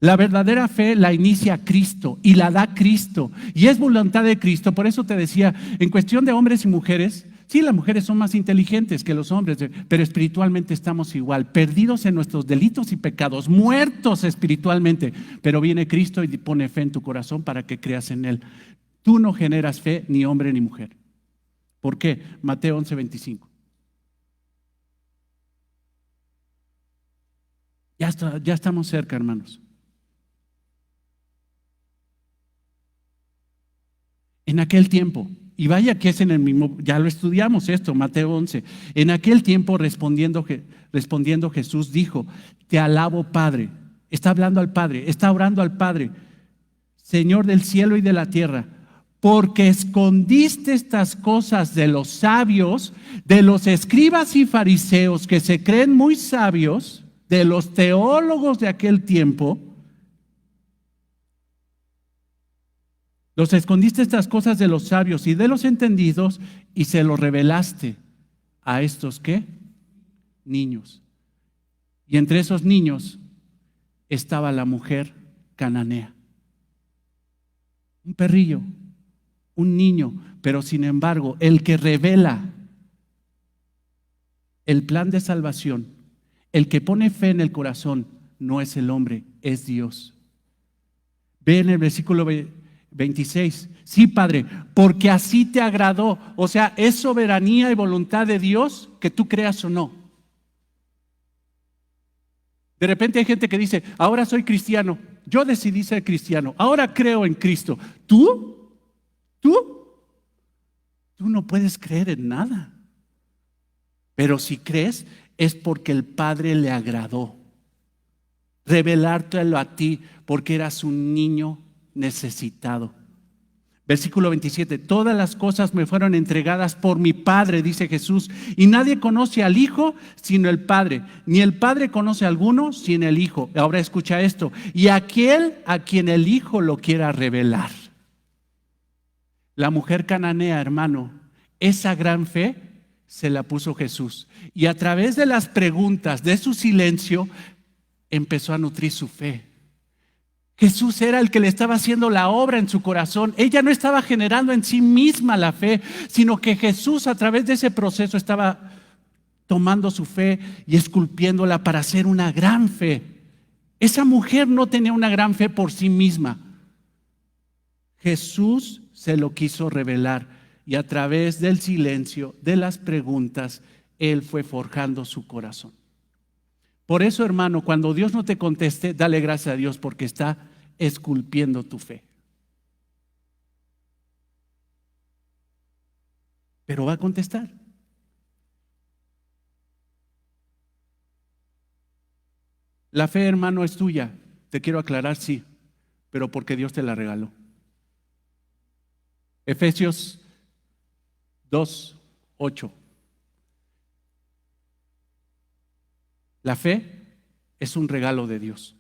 La verdadera fe la inicia Cristo y la da Cristo y es voluntad de Cristo. Por eso te decía, en cuestión de hombres y mujeres, sí, las mujeres son más inteligentes que los hombres, pero espiritualmente estamos igual, perdidos en nuestros delitos y pecados, muertos espiritualmente. Pero viene Cristo y pone fe en tu corazón para que creas en Él. Tú no generas fe, ni hombre ni mujer. ¿Por qué? Mateo 11:25. Ya estamos cerca, hermanos. En aquel tiempo, y vaya que es en el mismo, ya lo estudiamos esto, Mateo 11. En aquel tiempo respondiendo Jesús dijo, te alabo, Padre. Está hablando al Padre, está orando al Padre. Señor del cielo y de la tierra, porque escondiste estas cosas de los sabios, de los escribas y fariseos que se creen muy sabios, de los teólogos de aquel tiempo. Los escondiste estas cosas de los sabios y de los entendidos y se los revelaste a estos, ¿qué? Niños. Y entre esos niños estaba la mujer cananea. Un perrillo, un niño, pero sin embargo, el que revela el plan de salvación, el que pone fe en el corazón, no es el hombre, es Dios. Ve en el versículo 26, sí, Padre, porque así te agradó. O sea, es soberanía y voluntad de Dios que tú creas o no. De repente hay gente que dice, ahora soy cristiano, yo decidí ser cristiano, ahora creo en Cristo. ¿Tú no puedes creer en nada. Pero si crees es porque el Padre le agradó revelártelo a ti, porque eras un niño necesitado. Versículo 27, todas las cosas me fueron entregadas por mi Padre, dice Jesús, y nadie conoce al Hijo sino el Padre, ni el Padre conoce a alguno sino el Hijo. Ahora escucha esto, y aquel a quien el Hijo lo quiera revelar. La mujer cananea, hermano, esa gran fe se la puso Jesús, y a través de las preguntas, de su silencio, empezó a nutrir su fe. Jesús era el que le estaba haciendo la obra en su corazón. Ella no estaba generando en sí misma la fe, sino que Jesús a través de ese proceso estaba tomando su fe y esculpiéndola para hacer una gran fe. Esa mujer no tenía una gran fe por sí misma. Jesús se lo quiso revelar y a través del silencio, de las preguntas, Él fue forjando su corazón. Por eso, hermano, cuando Dios no te conteste, dale gracias a Dios porque está esculpiendo tu fe. Pero va a contestar. La fe, hermano, es tuya. Te quiero aclarar, sí, pero porque Dios te la regaló. Efesios 2:8. La fe es un regalo de Dios.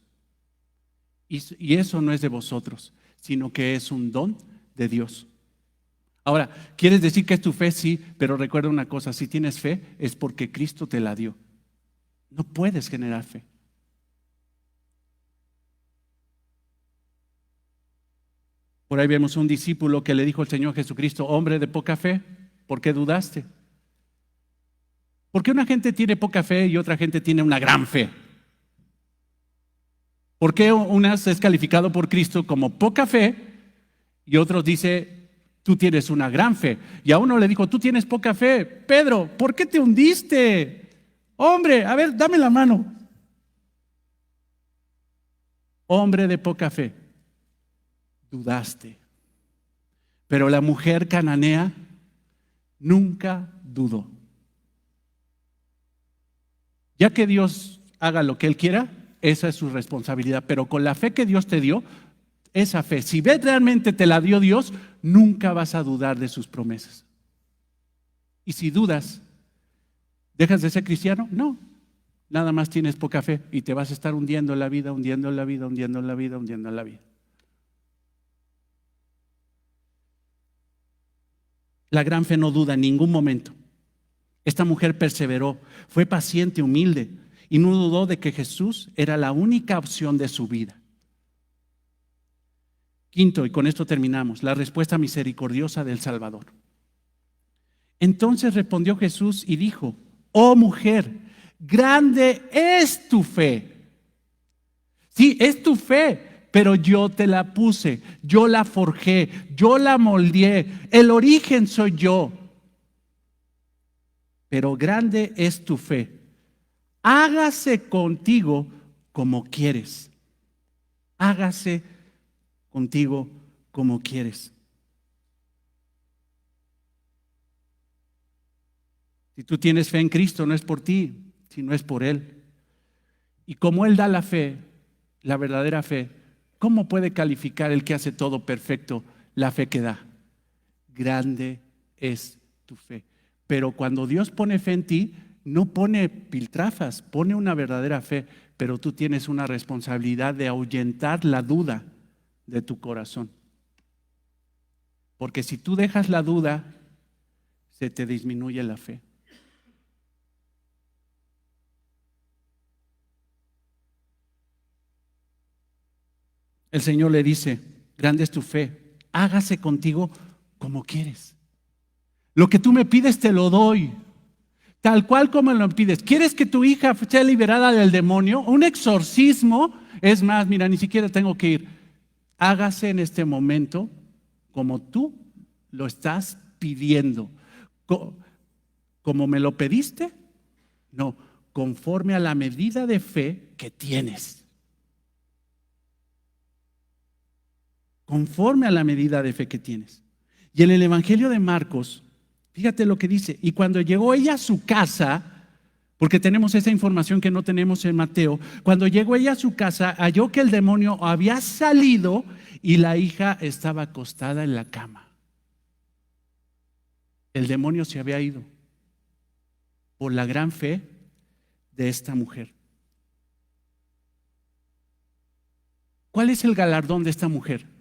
Y eso no es de vosotros, sino que es un don de Dios. Ahora, ¿quieres decir que es tu fe? Sí, pero recuerda una cosa, si tienes fe es porque Cristo te la dio. No puedes generar fe. Por ahí vemos un discípulo que le dijo al Señor Jesucristo, hombre de poca fe, ¿por qué dudaste? ¿Por qué una gente tiene poca fe y otra gente tiene una gran fe? ¿Por qué unas es calificado por Cristo como poca fe y otros dice, tú tienes una gran fe? Y a uno le dijo, tú tienes poca fe. Pedro, ¿por qué te hundiste? Hombre, a ver, dame la mano. Hombre de poca fe, dudaste. Pero la mujer cananea nunca dudó. Ya que Dios haga lo que Él quiera, esa es su responsabilidad, pero con la fe que Dios te dio, esa fe, si ves realmente te la dio Dios, nunca vas a dudar de sus promesas. Y si dudas, ¿dejas de ser cristiano? No, nada más tienes poca fe y te vas a estar hundiendo en la vida, hundiendo en la vida, hundiendo en la vida, hundiendo en la vida. La gran fe no duda en ningún momento. Esta mujer perseveró, fue paciente, humilde y no dudó de que Jesús era la única opción de su vida. Quinto, y con esto terminamos, la respuesta misericordiosa del Salvador. Entonces respondió Jesús y dijo, oh mujer, grande es tu fe. Sí, es tu fe, pero yo te la puse, yo la forjé, yo la moldeé, el origen soy yo. Pero grande es tu fe. Hágase contigo como quieres. Hágase contigo como quieres. Si tú tienes fe en Cristo, no es por ti, sino es por Él. Y como Él da la fe, la verdadera fe, ¿cómo puede calificar el que hace todo perfecto la fe que da? Grande es tu fe. Pero cuando Dios pone fe en ti, no pone piltrafas, pone una verdadera fe, pero tú tienes una responsabilidad de ahuyentar la duda de tu corazón. Porque si tú dejas la duda, se te disminuye la fe. El Señor le dice, grande es tu fe, hágase contigo como quieres. Lo que tú me pides te lo doy, tal cual como lo pides. ¿Quieres que tu hija sea liberada del demonio? Un exorcismo, es más, mira, ni siquiera tengo que ir. Hágase en este momento como tú lo estás pidiendo. ¿Como me lo pediste? No, conforme a la medida de fe que tienes. Conforme a la medida de fe que tienes. Y en el Evangelio de Marcos, fíjate lo que dice, y cuando llegó ella a su casa, porque tenemos esa información que no tenemos en Mateo, cuando llegó ella a su casa, halló que el demonio había salido y la hija estaba acostada en la cama. El demonio se había ido por la gran fe de esta mujer. ¿Cuál es el galardón de esta mujer?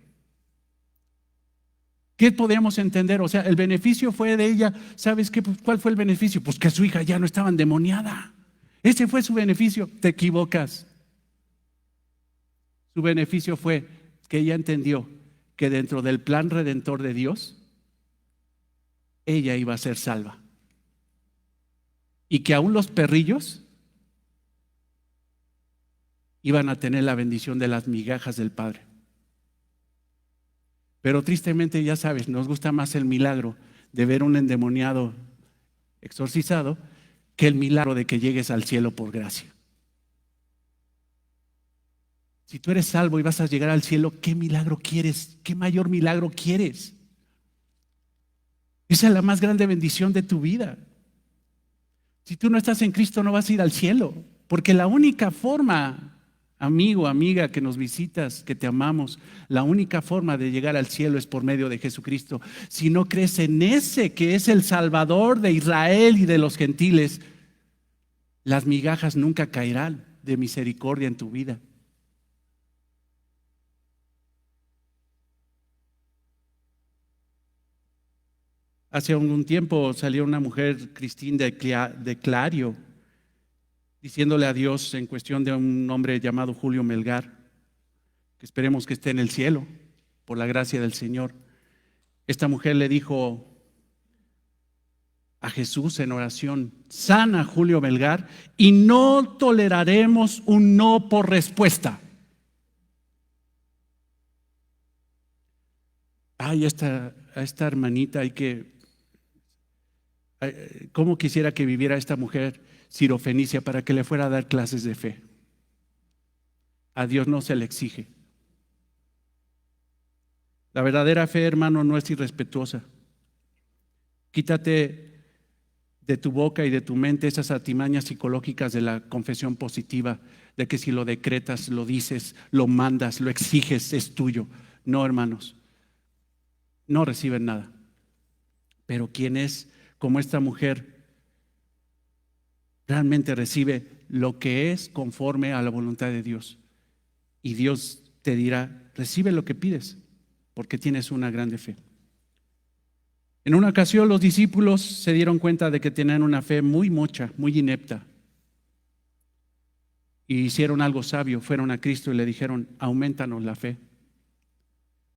¿Qué podemos entender? O sea, el beneficio fue de ella. ¿Sabes qué? ¿Cuál fue el beneficio? Pues que su hija ya no estaba endemoniada. Ese fue su beneficio. Te equivocas. Su beneficio fue que ella entendió que dentro del plan redentor de Dios, ella iba a ser salva. Y que aún los perrillos iban a tener la bendición de las migajas del Padre. Pero tristemente, ya sabes, nos gusta más el milagro de ver un endemoniado exorcizado que el milagro de que llegues al cielo por gracia. Si tú eres salvo y vas a llegar al cielo, ¿qué milagro quieres? ¿Qué mayor milagro quieres? Esa es la más grande bendición de tu vida. Si tú no estás en Cristo, no vas a ir al cielo, porque la única forma, amigo, amiga, que nos visitas, que te amamos, la única forma de llegar al cielo es por medio de Jesucristo. Si no crees en ese que es el Salvador de Israel y de los gentiles, las migajas nunca caerán de misericordia en tu vida. Hace algún tiempo salió una mujer, Cristina de Clario, diciéndole a Dios en cuestión de un hombre llamado Julio Melgar, que esperemos que esté en el cielo por la gracia del Señor. Esta mujer le dijo a Jesús en oración: sana Julio Melgar y no toleraremos un no por respuesta. Ay, a esta hermanita hay que... ¿Cómo quisiera que viviera esta mujer sirofenicia para que le fuera a dar clases de fe? A Dios no se le exige. La verdadera fe, hermano, no es irrespetuosa. Quítate de tu boca y de tu mente esas artimañas psicológicas de la confesión positiva, de que si lo decretas, lo dices, lo mandas, lo exiges, es tuyo. No, hermanos, no reciben nada. Pero quien es como esta mujer, realmente recibe lo que es conforme a la voluntad de Dios. Y Dios te dirá: recibe lo que pides, porque tienes una grande fe. En una ocasión los discípulos se dieron cuenta de que tenían una fe muy mocha, muy inepta. Y hicieron algo sabio, fueron a Cristo y le dijeron: aumentanos la fe.